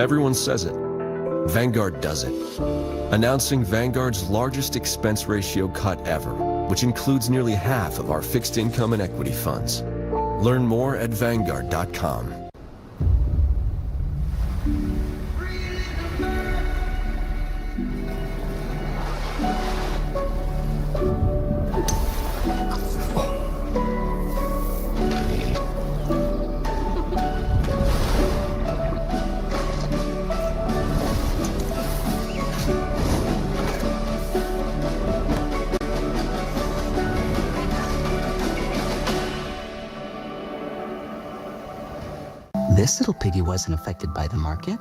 Everyone says it. Vanguard does it. Announcing Vanguard's largest expense ratio cut ever, which includes nearly half of our fixed income and equity funds. Learn more at Vanguard.com. This little piggy wasn't affected by the market.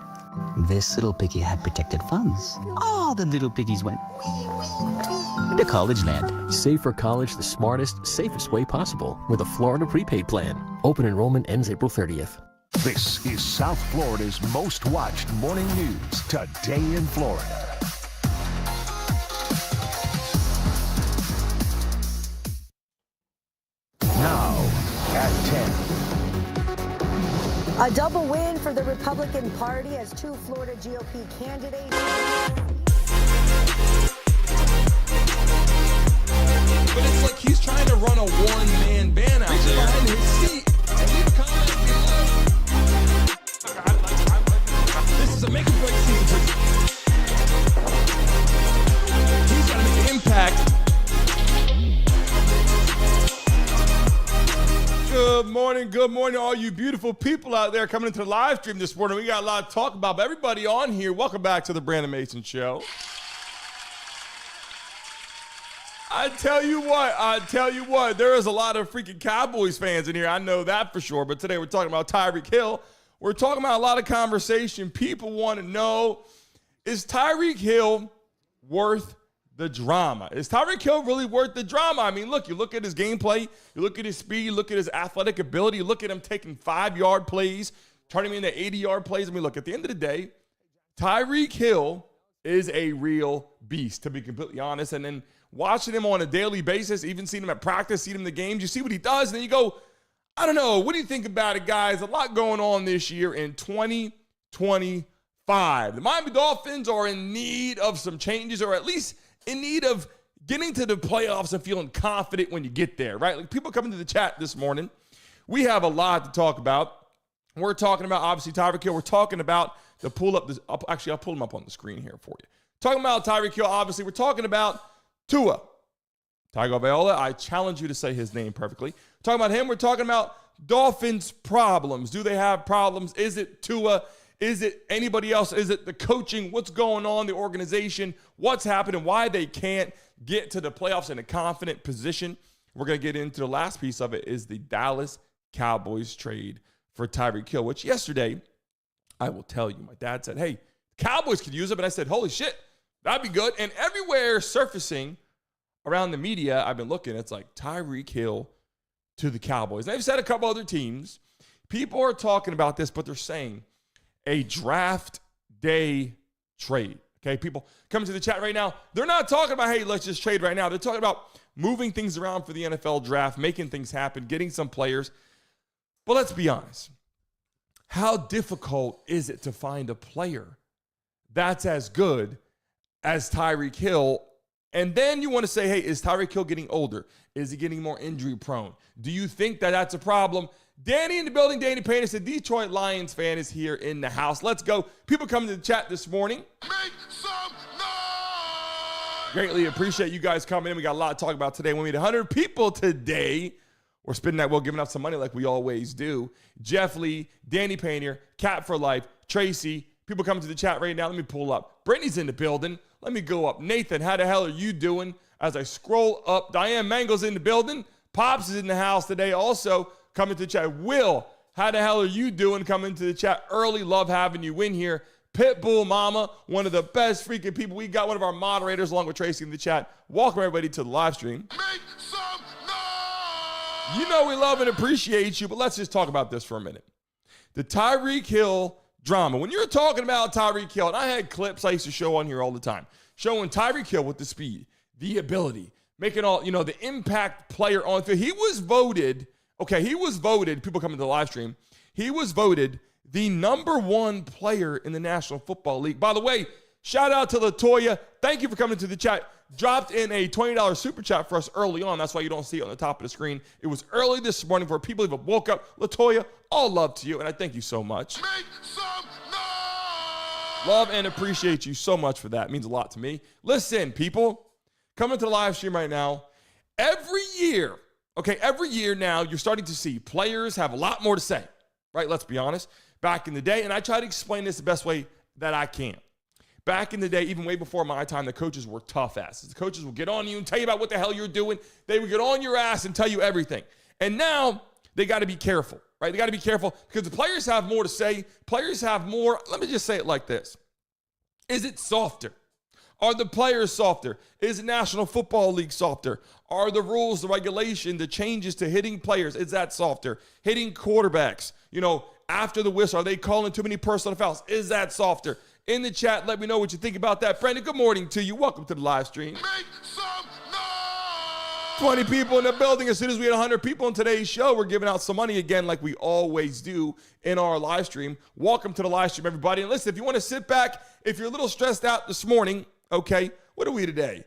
This little piggy had protected funds. All the little piggies went to college land. Save for college the smartest, safest way possible with a Florida prepaid plan. Open enrollment ends April 30th. This is South Florida's most watched morning news, Today in Florida. Now at 10. A double win for the Republican Party as two Florida GOP candidates. But it's like he's trying to run a one-man band out there. Behind his seat and leave comments below. This is a make-or-break season. He's got to make an impact. Good morning, all you beautiful people out there coming into the live stream this morning. We got a lot to talk about, but everybody on here, welcome back to the Brandon Mason Show. I tell you what, there is a lot of freaking Cowboys fans in here. I know that for sure, but today we're talking about Tyreek Hill. We're talking about a lot of conversation. People want to know, is Tyreek Hill worth the drama? Is Tyreek Hill really worth the drama? I mean, look, you look at his gameplay, you look at his speed, you look at his athletic ability, you look at him taking 5-yard plays, turning them into 80-yard plays. I mean, look, at the end of the day, Tyreek Hill is a real beast, to be completely honest. And then watching him on a daily basis, even seeing him at practice, seeing him in the games, you see what he does, and then you go, I don't know, what do you think about it, guys? A lot going on this year in 2025. The Miami Dolphins are in need of some changes, or at least in need of getting to the playoffs and feeling confident when you get there, right? Like, people coming to the chat this morning, we have a lot to talk about. We're talking about, obviously, Tyreek Hill. We're talking about the pull-up. Actually, I'll pull him up on the screen here for you. Talking about Tyreek Hill, obviously. We're talking about Tua Tagovailoa. I challenge you to say his name perfectly. Talking about him. We're talking about Dolphins problems. Do they have problems? Is it Tua? Is it anybody else? Is it the coaching? What's going on in the organization? What's happening? Why they can't get to the playoffs in a confident position? We're going to get into the last piece of it, is the Dallas Cowboys trade for Tyreek Hill, which yesterday, I will tell you, my dad said, hey, Cowboys could use it. But I said, holy shit, that'd be good. And everywhere surfacing around the media, I've been looking, it's like Tyreek Hill to the Cowboys. They've said a couple other teams. People are talking about this, but they're saying a draft day trade. Okay, people coming to the chat right now, they're not talking about, hey, let's just trade right now. They're talking about moving things around for the NFL draft, making things happen, getting some players. But let's be honest. How difficult is it to find a player that's as good as Tyreek Hill? And then you want to say, hey, is Tyreek Hill getting older? Is he getting more injury prone? Do you think that that's a problem? Danny in the building. Danny Payne said, Detroit Lions fan is here in the house. Let's go. People coming to the chat this morning. Make some noise! Greatly appreciate you guys coming in. We got a lot to talk about today. We meet 100 people today. We're spending that wheel, giving out some money like we always do. Jeff Lee, Danny Payne here, Cat for Life, Tracy. People coming to the chat right now. Let me pull up. Brittany's in the building. Let me go up. Nathan, how the hell are you doing? As I scroll up, Diane Mango's in the building. Pops is in the house today also. Coming to the chat. Will, how the hell are you doing? Coming to the chat early. Love having you in here. Pitbull Mama, one of the best freaking people. We got one of our moderators along with Tracy in the chat. Welcome everybody to the live stream. Make some noise! You know we love and appreciate you, but let's just talk about this for a minute. The Tyreek Hill drama. When you're talking about Tyreek Hill, and I had clips I used to show on here all the time, showing Tyreek Hill with the speed, the ability, making all, the impact player on the field. He was voted, people coming to the live stream, he was voted the #1 player in the National Football League. By the way, shout out to LaToya. Thank you for coming to the chat. Dropped in a $20 super chat for us early on. That's why you don't see it on the top of the screen. It was early this morning for people who woke up. LaToya, all love to you, and I thank you so much. Make some noise. Love and appreciate you so much for that. It means a lot to me. Listen, people, coming to the live stream right now, every year now, you're starting to see players have a lot more to say, right? Let's be honest. Back in the day, and I try to explain this the best way that I can. Back in the day, even way before my time, the coaches were tough asses. The coaches would get on you and tell you about what the hell you're doing. They would get on your ass and tell you everything. And now they got to be careful, right? They got to be careful because the players have more to say. Players have more. Let me just say it like this. Is it softer? Are the players softer? Is the National Football League softer? Are the rules, the regulation, the changes to hitting players, is that softer? Hitting quarterbacks, after the whistle, are they calling too many personal fouls? Is that softer? In the chat, let me know what you think about that. Brandon, good morning to you. Welcome to the live stream. Make some noise. 20 people in the building. As soon as we had 100 people in today's show, we're giving out some money again like we always do in our live stream. Welcome to the live stream, everybody. And listen, if you want to sit back, if you're a little stressed out this morning, okay, what are we today?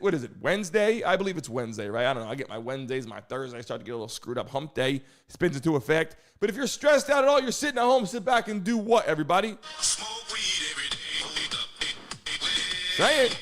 What is it, Wednesday? I believe it's Wednesday, right? I don't know. I get my Wednesdays, my Thursdays start to get a little screwed up. Hump day spins into effect. But if you're stressed out at all, you're sitting at home, sit back and do what, everybody? Smoke weed every day. Say it.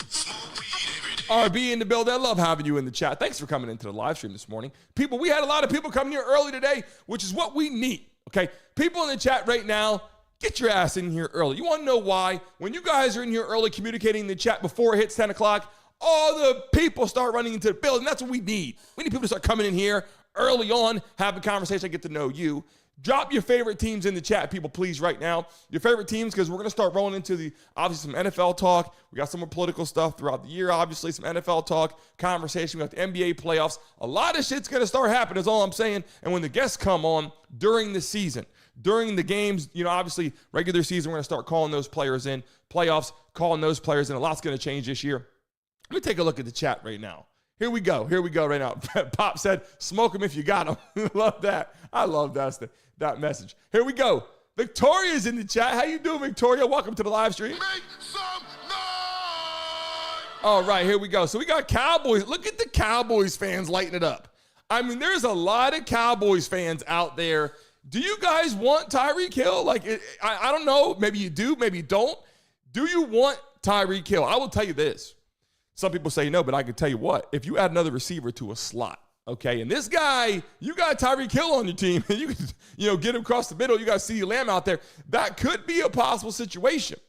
Smoke weed every day. RB in the building. I love having you in the chat. Thanks for coming into the live stream this morning. People, we had a lot of people coming here early today, which is what we need, okay? People in the chat right now, get your ass in here early. You want to know why? When you guys are in here early communicating in the chat before it hits 10 o'clock, all the people start running into the building. That's what we need. We need people to start coming in here early on, have a conversation, get to know you. Drop your favorite teams in the chat, people, please, right now. Your favorite teams, because we're going to start rolling into obviously, some NFL talk. We got some more political stuff throughout the year, obviously, some NFL talk, conversation. We got the NBA playoffs. A lot of shit's going to start happening, is all I'm saying. And when the guests come on during the season, during the games, obviously, regular season, we're going to start calling those players in. Playoffs, calling those players in. A lot's going to change this year. Let me take a look at the chat right now. Here we go right now. Pop said, smoke them if you got them. Love that. I love that message. Here we go. Victoria's in the chat. How you doing, Victoria? Welcome to the live stream. Make some noise. All right, here we go. So we got Cowboys. Look at the Cowboys fans lighting it up. I mean, there's a lot of Cowboys fans out there. Do you guys want Tyreek Hill? I don't know. Maybe you do. Maybe you don't. Do you want Tyreek Hill? I will tell you this. Some people say no, but I can tell you what. If you add another receiver to a slot, okay, and this guy, you got Tyreek Hill on your team, and you can, get him across the middle. You got CeeDee Lamb out there. That could be a possible situation.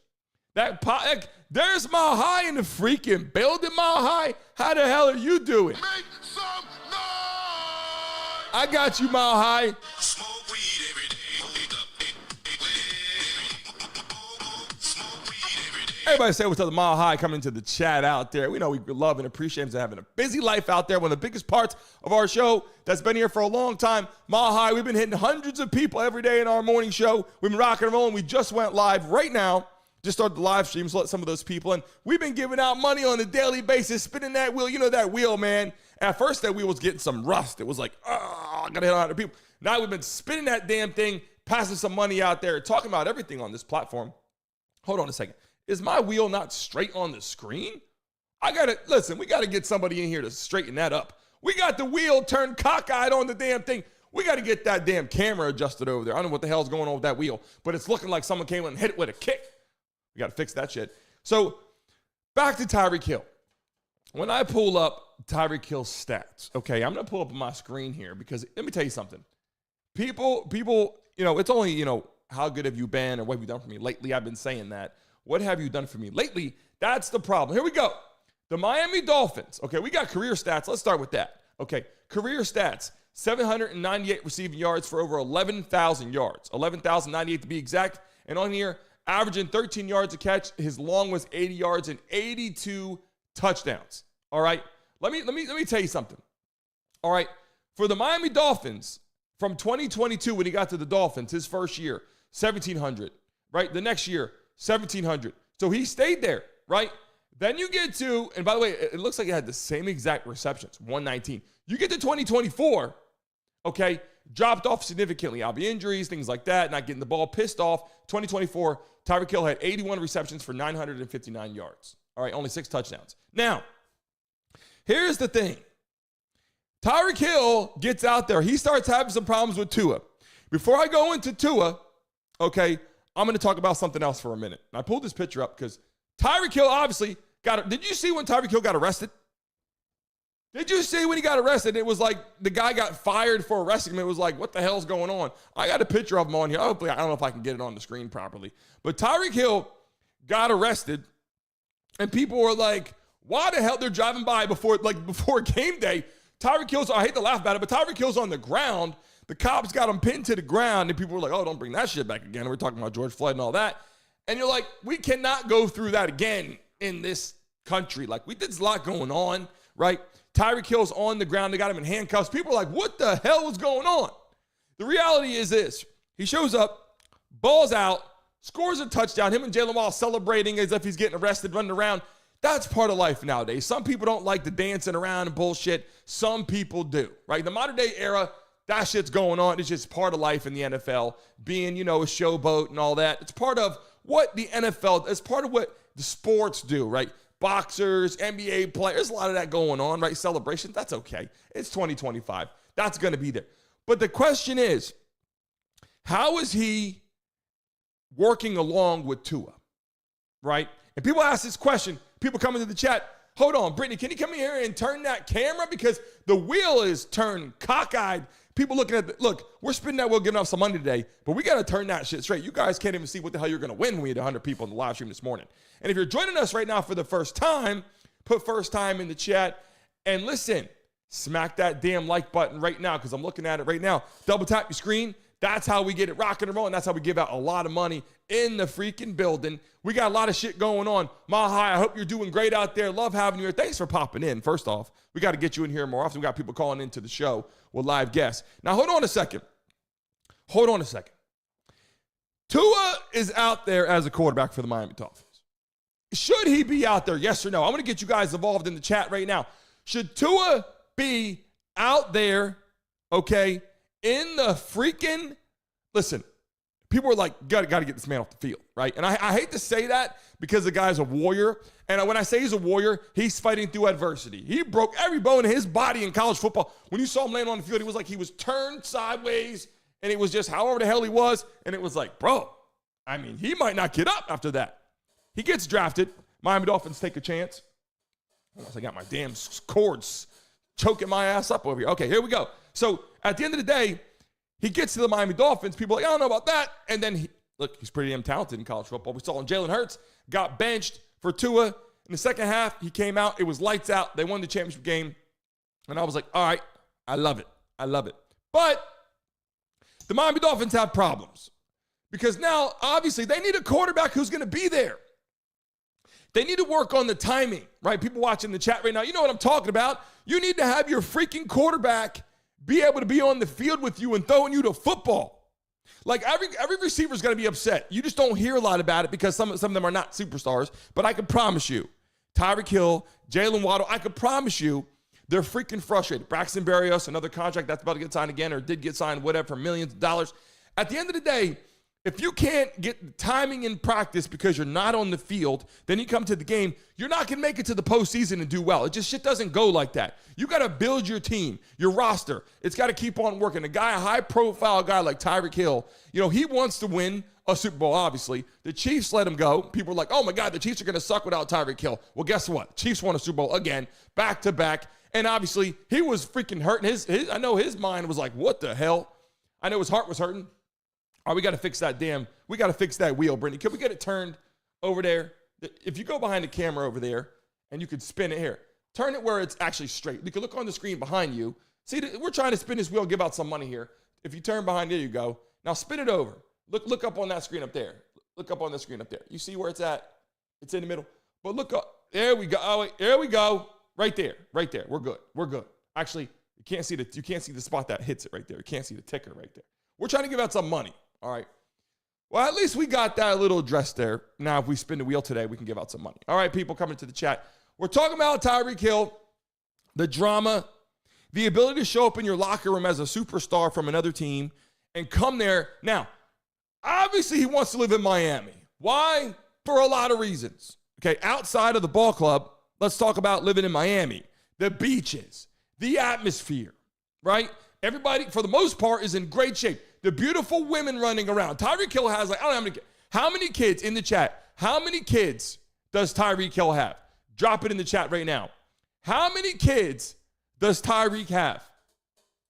There's Mile High in the freaking building, Mile High. How the hell are you doing? Make some noise. I got you, Mile High. Smoke weed every day. Smoke weed every day. Everybody say what's up to Mile High coming to the chat out there. We know we love and appreciate him for having a busy life out there. One of the biggest parts of our show that's been here for a long time. Mile High, we've been hitting hundreds of people every day in our morning show. We've been rocking and rolling. We just went live right now. Just started the live stream, so let some of those people in. We've been giving out money on a daily basis, spinning that wheel. You know that wheel, man. At first, that wheel was getting some rust. It was like, I got to hit 100 people. Now we've been spinning that damn thing, passing some money out there, talking about everything on this platform. Hold on a second. Is my wheel not straight on the screen? We got to get somebody in here to straighten that up. We got the wheel turned cockeyed on the damn thing. We got to get that damn camera adjusted over there. I don't know what the hell's going on with that wheel, but it's looking like someone came in and hit it with a kick. We got to fix that shit. So back to Tyreek Hill. When I pull up Tyreek Hill's stats, okay, I'm going to pull up on my screen here because let me tell you something. People, it's only, how good have you been or what have you done for me lately? I've been saying that. What have you done for me lately? That's the problem. Here we go. The Miami Dolphins. Okay, we got career stats. Let's start with that. Okay, career stats. 798 receiving yards for over 11,000 yards. 11,098 to be exact. And on here, averaging 13 yards a catch. His long was 80 yards and 82 touchdowns. All right. Let me tell you something. All right. For the Miami Dolphins, from 2022 when he got to the Dolphins, his first year, 1,700. Right. The next year, 1,700. So he stayed there. Right. Then you get to, and by the way, it looks like he had the same exact receptions, 119. You get to 2024. okay? Dropped off significantly. Albeit injuries, things like that, not getting the ball, pissed off. 2024, Tyreek Hill had 81 receptions for 959 yards. All right, only 6 touchdowns. Now, here's the thing. Tyreek Hill gets out there. He starts having some problems with Tua. Before I go into Tua, okay, I'm going to talk about something else for a minute. And I pulled this picture up because Tyreek Hill obviously did you see when Tyreek Hill got arrested? Did you see when he got arrested? It was like the guy got fired for arresting him. It was like, what the hell's going on? I got a picture of him on here. Hopefully, I don't know if I can get it on the screen properly. But Tyreek Hill got arrested, and people were like, why the hell they're driving by before game day? Tyreek Hill's, I hate to laugh about it, but Tyreek Hill's on the ground. The cops got him pinned to the ground, and people were like, oh, don't bring that shit back again. We're talking about George Floyd and all that. And you're like, we cannot go through that again in this country. Like, there's a lot going on, right? Tyreek Hill's on the ground. They got him in handcuffs. People are like, what the hell is going on? The reality is this. He shows up, balls out, scores a touchdown. Him and Jalen Waddle celebrating as if he's getting arrested, running around. That's part of life nowadays. Some people don't like the dancing around and bullshit. Some people do, right? The modern day era, that shit's going on. It's just part of life in the NFL, being, a showboat and all that. It's part of what the NFL, it's part of what the sports do, right? Boxers, NBA players, a lot of that going on, right? Celebrations, that's okay. It's 2025. That's going to be there. But the question is, how is he working along with Tua, right? And people ask this question. People come into the chat, hold on, Brittany, can you come in here and turn that camera? Because the wheel is turned cockeyed. People looking at look, we're spinning that wheel, giving off some money today, but we got to turn that shit straight. You guys can't even see what the hell you're going to win when we had 100 people in the live stream this morning. And if you're joining us right now for the first time, put first time in the chat and listen, smack that damn like button right now because I'm looking at it right now. Double tap your screen. That's how we get it rocking and rolling. That's how we give out a lot of money in the freaking building. We got a lot of shit going on. Mahai, I hope you're doing great out there. Love having you here. Thanks for popping in. First off, we got to get you in here more often. We got people calling into the show with live guests. Now, hold on a second. Tua is out there as a quarterback for the Miami Dolphins. Should he be out there? Yes or no? I'm going to get you guys involved in the chat right now. Should Tua be out there, okay, in the freaking, listen, people are like, got to get this man off the field, right? And I hate to say that because the guy's a warrior. And when I say he's a warrior, he's fighting through adversity. He broke every bone in his body in college football. When you saw him land on the field, he was like he was turned sideways, and it was just however the hell he was. And it was like, bro, I mean, he might not get up after that. He gets drafted. Miami Dolphins take a chance. Unless I got my damn cords choking my ass up over here. Okay, here we go. So at the end of the day, he gets to the Miami Dolphins. People are like, I don't know about that. And then, he's pretty damn talented in college football. We saw him. Jalen Hurts got benched for Tua. In the second half, he came out. It was lights out. They won the championship game. And I was like, all right, I love it. But the Miami Dolphins have problems. Because now, obviously, they need a quarterback who's going to be there. They need to work on the timing, right? People watching the chat right now, you know what I'm talking about. You need to have your freaking quarterback be able to be on the field with you and throwing you the football. Like every receiver is going to be upset. You just don't hear a lot about it because some of them are not superstars. But I can promise you, Tyreek Hill, Jalen Waddle, I can promise you they're freaking frustrated. Braxton Berrios, another contract that's about to get signed again or did get signed, whatever, for millions of dollars. At the end of the day, if you can't get the timing in practice because you're not on the field, then you come to the game, you're not going to make it to the postseason and do well. Shit doesn't go like that. You got to build your team, your roster. It's got to keep on working. A high-profile guy like Tyreek Hill, he wants to win a Super Bowl, obviously. The Chiefs let him go. People are like, oh, my God, the Chiefs are going to suck without Tyreek Hill. Well, guess what? Chiefs won a Super Bowl again, back-to-back. And obviously, he was freaking hurting. I know his mind was like, what the hell? I know his heart was hurting. All right, we got to fix that wheel, Brittany. Can we get it turned over there? If you go behind the camera over there and you could spin it here, turn it where it's actually straight. You can look on the screen behind you. See, we're trying to spin this wheel, give out some money here. If you turn behind, there you go. Now spin it over. Look up on that screen up there. Look up on the screen up there. You see where it's at? It's in the middle. But look up. There we go. Oh, wait, there we go. Right there. We're good. Actually, you can't see the spot that hits it right there. You can't see the ticker right there. We're trying to give out some money. All right. Well, at least we got that little address there. Now, if we spin the wheel today, we can give out some money. All right, people coming to the chat. We're talking about Tyreek Hill, the drama, The ability to show up in your locker room as a superstar from another team and come there. Now, obviously he wants to live in Miami. Why? For a lot of reasons. Okay, outside of the ball club, let's talk about living in Miami. The beaches, the atmosphere, right? Everybody, for the most part, is in great shape. The beautiful women running around. Tyreek Hill has, like, I don't know how many kids in the chat. How many kids does Tyreek Hill have? Drop it in the chat right now. How many kids does Tyreek have?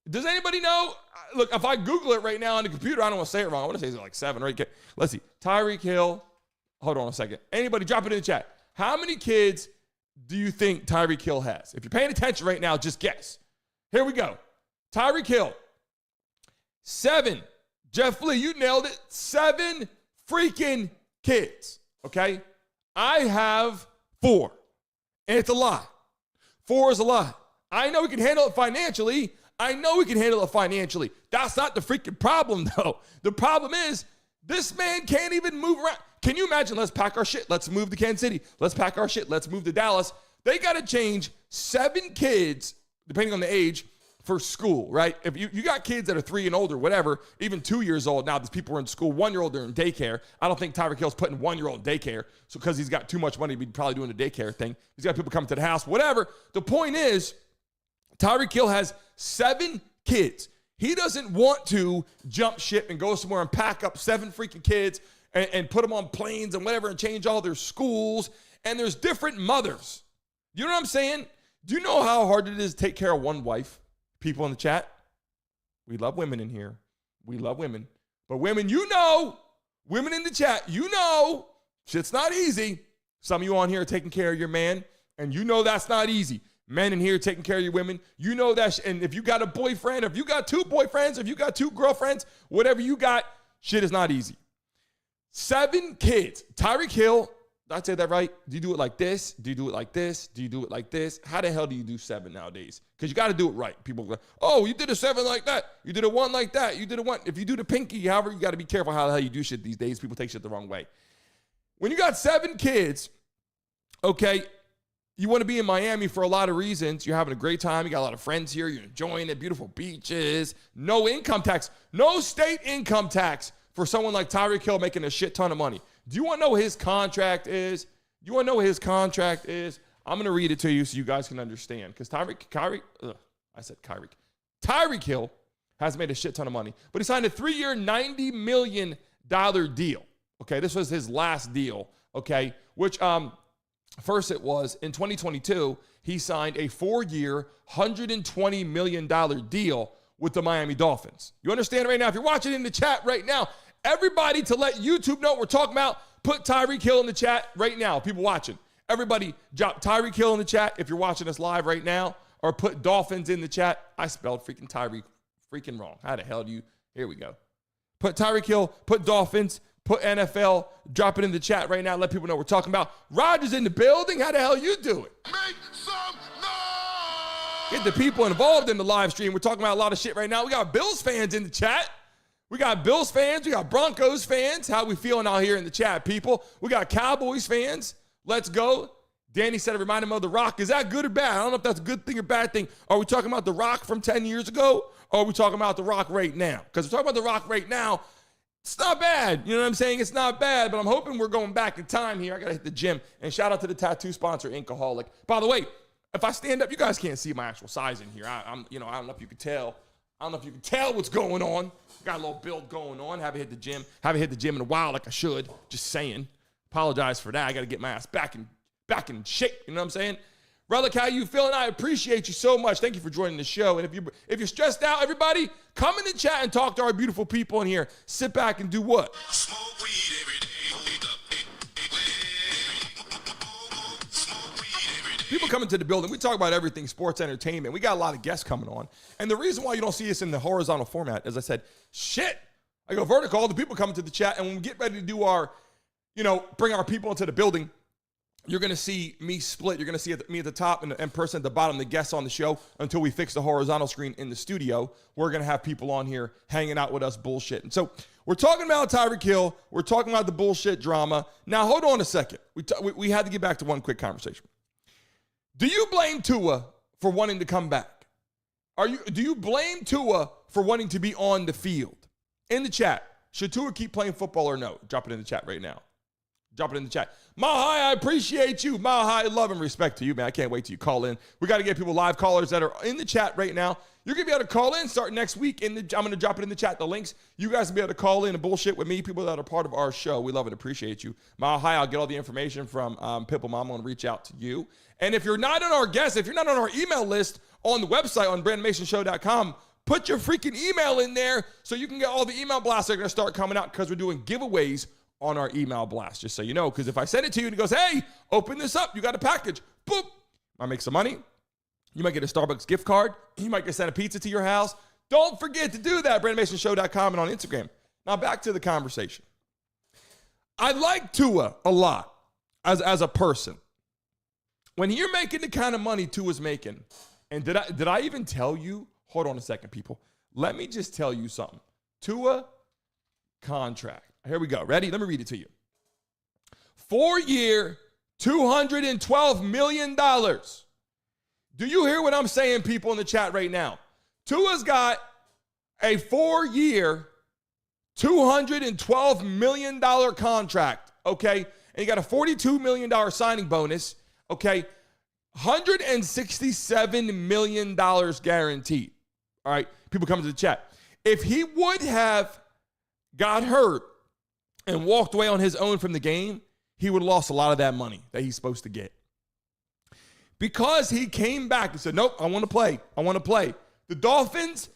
Does anybody know? Look, if I Google it right now on the computer, I don't want to say it wrong. I want to say it's like 7 or 8 kids. Let's see. Tyreek Hill. Hold on a second. Anybody, drop it in the chat. How many kids do you think Tyreek Hill has? If you're paying attention right now, just guess. Here we go. Tyreek Hill. 7. Jeff Lee, you nailed it. 7 freaking kids. Okay? I have 4. And it's a lot. 4 is a lot. I know we can handle it financially. That's not the freaking problem, though. The problem is this man can't even move around. Can you imagine? Let's pack our shit. Let's move to Kansas City. Let's pack our shit. Let's move to Dallas. They got to change 7 kids, depending on the age, for school, right? If you got kids that are 3 and older, whatever, even 2 years old now, these people are in school. 1-year-old, they're in daycare. I don't think Tyreek Hill's putting 1-year-old in daycare. So because he's got too much money, he'd probably doing the daycare thing. He's got people coming to the house, whatever. The point is, Tyreek Hill has 7 kids. He doesn't want to jump ship and go somewhere and pack up 7 freaking kids and put them on planes and whatever and change all their schools. And there's different mothers. You know what I'm saying? Do you know how hard it is to take care of one wife? People in the chat, we love women in here. We love women. But women, women in the chat, shit's not easy. Some of you on here are taking care of your man, and that's not easy. Men in here taking care of your women, that. And if you got a boyfriend, if you got 2 boyfriends, if you got 2 girlfriends, whatever you got, shit is not easy. 7 kids. Tyreek Hill, did I say that right? Do you do it like this? Do you do it like this? Do you do it like this? How the hell do you do 7 nowadays? Because you got to do it right. People go, oh, you did a 7 like that. You did a 1 like that. You did a 1. If you do the pinky, however, you got to be careful how the hell you do shit these days. People take shit the wrong way. When you got 7 kids, okay, you want to be in Miami for a lot of reasons. You're having a great time. You got a lot of friends here. You're enjoying it. Beautiful beaches. No income tax. No state income tax for someone like Tyreek Hill making a shit ton of money. Do you want to know what his contract is? I'm going to read it to you so you guys can understand. Because Tyreek Hill has made a shit ton of money. But he signed a 3-year, $90 million deal. Okay, this was his last deal. Okay, which first it was in 2022, he signed a 4-year, $120 million deal with the Miami Dolphins. You understand right now? If you're watching in the chat right now, everybody, to let YouTube know what we're talking about, put Tyreek Hill in the chat right now. People watching. Everybody, drop Tyreek Hill in the chat if you're watching us live right now, or put Dolphins in the chat. I spelled freaking Tyreek freaking wrong. How the hell do you? Here we go. Put Tyreek Hill, put Dolphins, put NFL. Drop it in the chat right now. Let people know what we're talking about. Roger's in the building. How the hell you doing? Make some noise! Get the people involved in the live stream. We're talking about a lot of shit right now. We got Bills fans in the chat. We got Bills fans. We got Broncos fans. How we feeling out here in the chat, people? We got Cowboys fans. Let's go. Danny said it reminded him of The Rock. Is that good or bad? I don't know if that's a good thing or bad thing. Are we talking about The Rock from 10 years ago? Or are we talking about The Rock right now? Because we're talking about The Rock right now. It's not bad. You know what I'm saying? It's not bad, but I'm hoping we're going back in time here. I got to hit the gym. And shout out to the tattoo sponsor, Inkaholic. By the way, if I stand up, you guys can't see my actual size in here. I don't know if you can tell. I don't know if you can tell what's going on. Got a little build going on. Haven't hit the gym. Haven't hit the gym in a while like I should. Just saying. Apologize for that. I got to get my ass back in shape. You know what I'm saying? Relic, how you feeling? I appreciate you so much. Thank you for joining the show. And if you're stressed out, everybody, come in the chat and talk to our beautiful people in here. Sit back and do what? Smoke weed every day. People coming to the building, we talk about everything sports entertainment. We got a lot of guests coming on. And the reason why you don't see us in the horizontal format, as I said, I go vertical, all the people coming to the chat. And when we get ready to do our, bring our people into the building, you're going to see me split. You're going to see me at the top and person at the bottom, the guests on the show, until we fix the horizontal screen in the studio. We're going to have people on here hanging out with us bullshitting. So we're talking about Tyreek Hill. We're talking about the bullshit drama. Now, hold on a second. We had to get back to one quick conversation. Do you blame Tua for wanting to come back? Do you blame Tua for wanting to be on the field? In the chat, should Tua keep playing football or no? Drop it in the chat right now. Drop it in the chat. Mahai, I appreciate you. Mahai, love and respect to you, man. I can't wait till you call in. We got to get people, live callers that are in the chat right now. You're going to be able to call in starting next week. I'm going to drop it in the chat, the links. You guys will be able to call in and bullshit with me, people that are part of our show. We love and appreciate you. Mahai, I'll get all the information from Pipple Mama and reach out to you. And if you're not on our guest, if you're not on our email list on the website on BrandonMasonShow.com, put your freaking email in there so you can get all the email blasts that are going to start coming out because we're doing giveaways on our email blast, just so you know. Because if I send it to you and it goes, hey, open this up, you got a package, boop, I make some money. You might get a Starbucks gift card. You might get sent a pizza to your house. Don't forget to do that, BrandonMasonShow.com and on Instagram. Now back to the conversation. I like Tua a lot as a person. When you're making the kind of money Tua's making, and did I even tell you? Hold on a second, people. Let me just tell you something. Tua contract. Here we go. Ready? Let me read it to you. 4-year, $212 million. Do you hear what I'm saying, people in the chat right now? Tua's got a 4-year, $212 million contract, okay? And he got a $42 million signing bonus, okay? $167 million guaranteed. All right, people come to the chat. If he would have got hurt and walked away on his own from the game, he would have lost a lot of that money that he's supposed to get. Because he came back and said, nope, I want to play. I want to play. The Dolphins,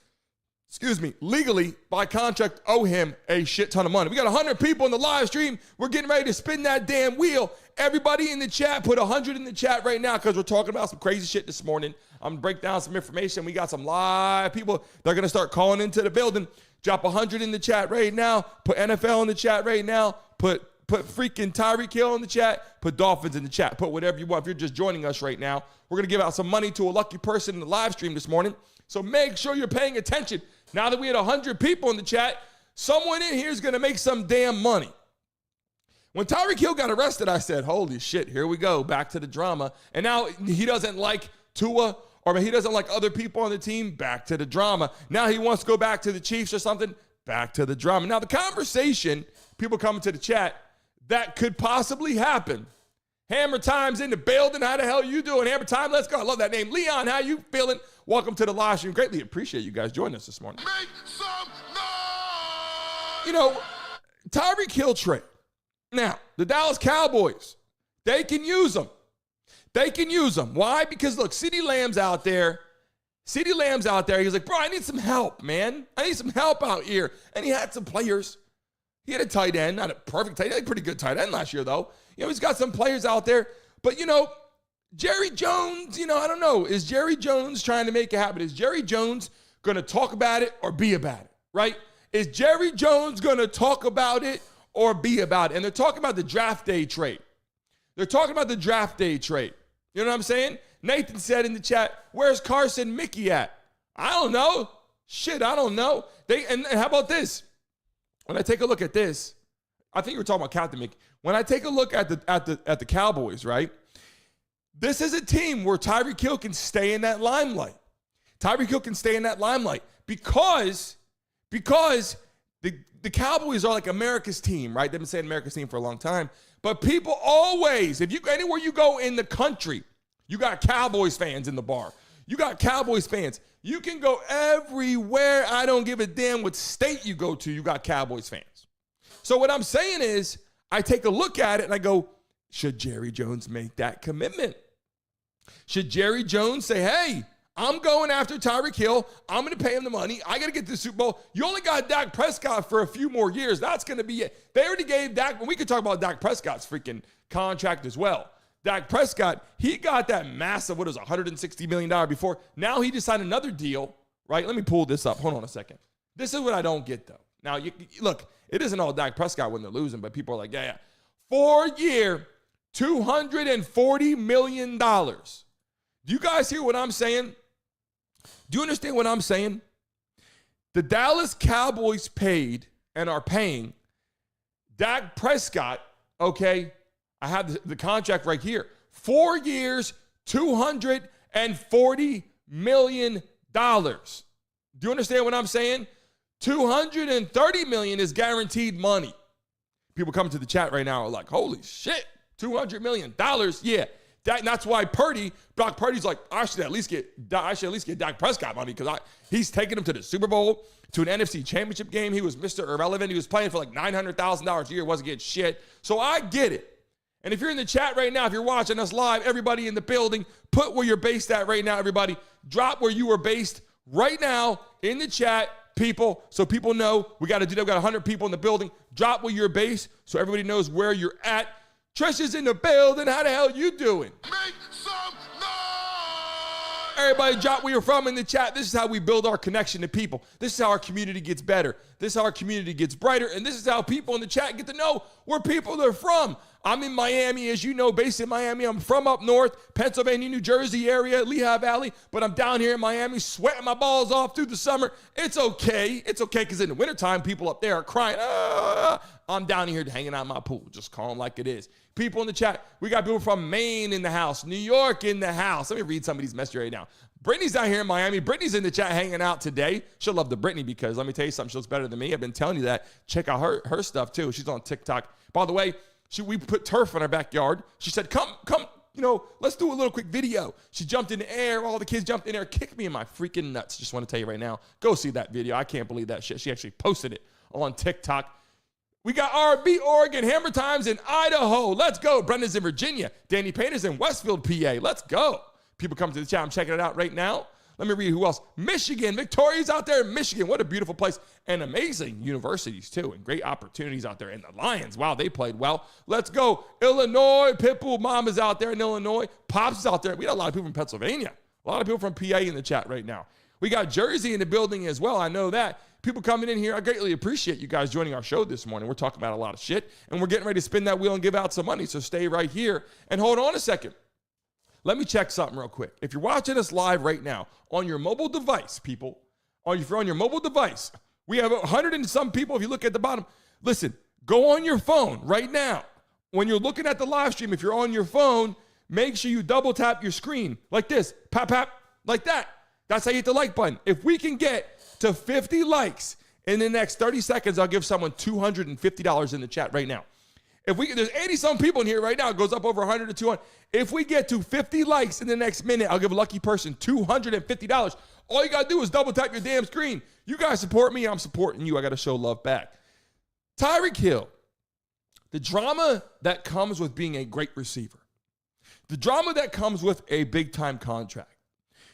legally, by contract, owe him a shit ton of money. We got 100 people in the live stream. We're getting ready to spin that damn wheel. Everybody in the chat, put 100 in the chat right now because we're talking about some crazy shit this morning. I'm going to break down some information. We got some live people that are going to start calling into the building. Drop 100 in the chat right now. Put NFL in the chat right now. Put freaking Tyreek Hill in the chat. Put Dolphins in the chat. Put whatever you want. If you're just joining us right now, we're going to give out some money to a lucky person in the live stream this morning. So make sure you're paying attention. Now that we had 100 people in the chat, someone in here is going to make some damn money. When Tyreek Hill got arrested, I said, holy shit, here we go. Back to the drama. And now he doesn't like Tua, or he doesn't like other people on the team. Back to the drama. Now he wants to go back to the Chiefs or something. Back to the drama. Now the conversation, people coming to the chat, that could possibly happen. Hammer Time's in the building. How the hell you doing? Hammer Time, let's go. I love that name. Leon, how you feeling? Welcome to the live stream. Greatly appreciate you guys joining us this morning. Make some noise! You know, Tyreek Hill trade. Now, the Dallas Cowboys, they can use them. They can use them. Why? Because, look, CeeDee Lamb's out there. CeeDee Lamb's out there. He was like, bro, I need some help, man. I need some help out here. And he had some players. He had a tight end, not a perfect tight end, a pretty good tight end last year, though. You know, he's got some players out there. But, you know, Jerry Jones, you know, I don't know. Is Jerry Jones trying to make it happen? Is Jerry Jones going to talk about it or be about it, right? Is Jerry Jones going to talk about it or be about it? And they're talking about the draft day trade. They're talking about the draft day trade. You know what I'm saying? Nathan said in the chat, where's Carson Mickey at? I don't know. Shit, I don't know. And how about this? When I take a look at this, I think you were talking about Captain Mickey. When I take a look at the Cowboys, right? This is a team where Tyreek Hill can stay in that limelight. Tyreek Hill can stay in that limelight because the Cowboys are like America's team, right? They've been saying America's team for a long time. But people always, anywhere you go in the country, you got Cowboys fans in the bar. You got Cowboys fans. You can go everywhere. I don't give a damn what state you go to. You got Cowboys fans. So what I'm saying is, I take a look at it and I go, should Jerry Jones make that commitment? Should Jerry Jones say, hey, I'm going after Tyreek Hill. I'm going to pay him the money. I got to get to the Super Bowl. You only got Dak Prescott for a few more years. That's going to be it. They already gave Dak, and we could talk about Dak Prescott's freaking contract as well. Dak Prescott, he got that massive, what is it, $160 million before. Now he just signed another deal, right? Let me pull this up. Hold on a second. This is what I don't get, though. Now, look, it isn't all Dak Prescott when they're losing, but people are like, yeah. 4-year, $240 million. Do you guys hear what I'm saying? Do you understand what I'm saying? The Dallas Cowboys paid and are paying Dak Prescott, okay, I have the contract right here. 4 years, $240 million. Do you understand what I'm saying? $230 million is guaranteed money. People coming to the chat right now are like, holy shit, $200 million. Yeah. That's why Brock Purdy's like, I should at least get Dak Prescott money because he's taking him to the Super Bowl, to an NFC Championship game. He was Mr. Irrelevant. He was playing for like $900,000 a year, wasn't getting shit. So I get it. And if you're in the chat right now, if you're watching us live, everybody in the building, put where you're based at right now, everybody. Drop where you are based right now in the chat, people, so people know we got to do that. We got 100 people in the building. Drop where you're based so everybody knows where you're at. Trish is in the building. How the hell you doing? Make some noise! Everybody drop where you're from in the chat. This is how we build our connection to people. This is how our community gets better. This is how our community gets brighter. And this is how people in the chat get to know where people are from. I'm in Miami, as you know, based in Miami. I'm from up north, Pennsylvania, New Jersey area, Lehigh Valley. But I'm down here in Miami, sweating my balls off through the summer. It's okay. It's okay because in the wintertime, people up there are crying. I'm down here hanging out in my pool, just calm like it is. People in the chat, we got people from Maine in the house, New York in the house. Let me read some of these messages right now. Brittany's down here in Miami. Brittany's in the chat hanging out today. She'll love the Brittany because let me tell you something, she looks better than me. I've been telling you that. Check out her stuff too. She's on TikTok. By the way, we put turf in our backyard. She said, come, let's do a little quick video. She jumped in the air. All the kids jumped in there, kicked me in my freaking nuts. Just want to tell you right now, go see that video. I can't believe that shit. She actually posted it on TikTok. We got RB, Oregon, Hammer Times in Idaho. Let's go. Brendan's in Virginia. Danny Payne's in Westfield, PA. Let's go. People come to the chat. I'm checking it out right now. Let me read who else. Michigan. Victoria's out there in Michigan. What a beautiful place. And amazing universities, too, and great opportunities out there. And the Lions, wow, they played well. Let's go. Illinois. Pitbull Mom is out there in Illinois. Pops is out there. We got a lot of people from Pennsylvania. A lot of people from PA in the chat right now. We got Jersey in the building as well. I know that. People coming in here, I greatly appreciate you guys joining our show this morning. We're talking about a lot of shit, and we're getting ready to spin that wheel and give out some money, so stay right here. And hold on a second. Let me check something real quick. If you're watching us live right now on your mobile device, people, or if you're on your mobile device, we have 100 and some people. If you look at the bottom, listen, go on your phone right now. When you're looking at the live stream, if you're on your phone, make sure you double tap your screen like this, pap, pap, like that. That's how you hit the like button. If we can get to 50 likes in the next 30 seconds, I'll give someone $250 in the chat right now. There's 80-some people in here right now. It goes up over 100 to 200. If we get to 50 likes in the next minute, I'll give a lucky person $250. All you got to do is double tap your damn screen. You guys support me, I'm supporting you. I got to show love back. Tyreek Hill, the drama that comes with being a great receiver, the drama that comes with a big-time contract,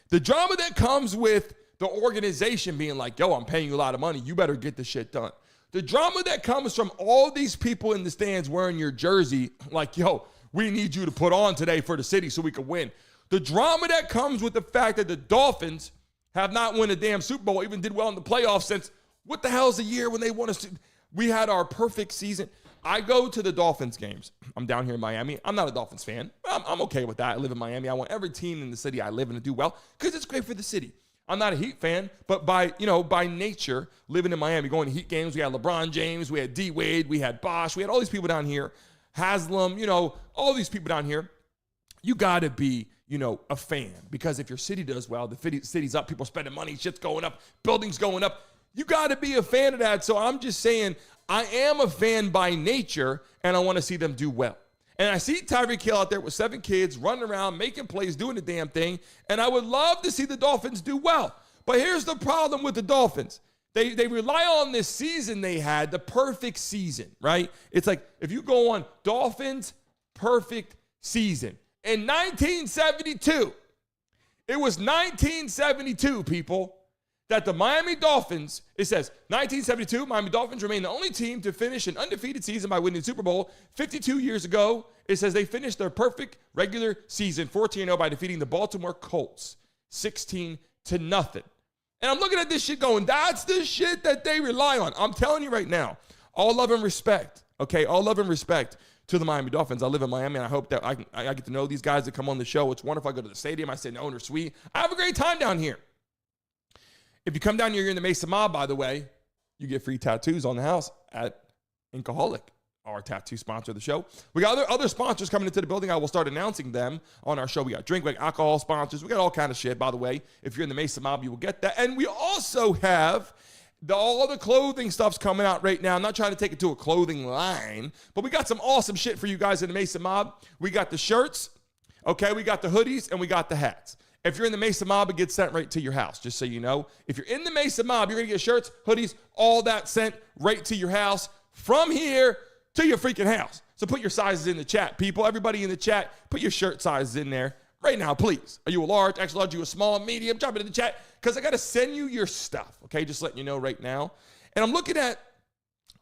the drama that comes with the organization being like, yo, I'm paying you a lot of money. You better get the shit done. The drama that comes from all these people in the stands wearing your jersey, like, yo, we need you to put on today for the city so we can win. The drama that comes with the fact that the Dolphins have not won a damn Super Bowl, even did well in the playoffs since, what the hell's the year when they won us? We had our perfect season. I go to the Dolphins games. I'm down here in Miami. I'm not a Dolphins fan. I'm okay with that. I live in Miami. I want every team in the city I live in to do well because it's great for the city. I'm not a Heat fan, but by nature, living in Miami, going to Heat games, we had LeBron James, we had D Wade, we had Bosh, we had all these people down here, Haslam, all these people down here. You got to be, a fan because if your city does well, the city's up, people spending money, shit's going up, buildings going up. You got to be a fan of that. So I'm just saying, I am a fan by nature, and I want to see them do well. And I see Tyreek Hill out there with 7 kids running around, making plays, doing the damn thing. And I would love to see the Dolphins do well. But here's the problem with the Dolphins. They rely on this season they had, the perfect season, right? It's like if you go on Dolphins perfect season. In 1972, it was 1972, people, that the Miami Dolphins, it says 1972, Miami Dolphins remain the only team to finish an undefeated season by winning the Super Bowl. 52 years ago, it says they finished their perfect regular season 14-0 by defeating the Baltimore Colts 16-0. And I'm looking at this shit going, that's the shit that they rely on. I'm telling you right now, all love and respect, okay? All love and respect to the Miami Dolphins. I live in Miami, and I hope that I get to know these guys that come on the show. It's wonderful. I go to the stadium. I sit in the owner's suite. I have a great time down here. If you come down here, you're in the Mesa Mob, by the way, you get free tattoos on the house at Inkaholic. our tattoo sponsor of the show. We got other sponsors coming into the building. I will start announcing them on our show. We got drink, we got alcohol sponsors. We got all kind of shit, by the way. If you're in the Mesa Mob, you will get that. And we also have all the clothing stuff's coming out right now. I'm not trying to take it to a clothing line, but we got some awesome shit for you guys in the Mesa Mob. We got the shirts, okay? We got the hoodies, and we got the hats. If you're in the Mesa Mob, it gets sent right to your house, just so you know. If you're in the Mesa Mob, you're going to get shirts, hoodies, all that sent right to your house from here to your freaking house. So put your sizes in the chat, people. Everybody in the chat, put your shirt sizes in there right now, please. Are you a large, extra large, are you a small, medium? Drop it in the chat because I got to send you your stuff, okay? Just letting you know right now. And I'm looking at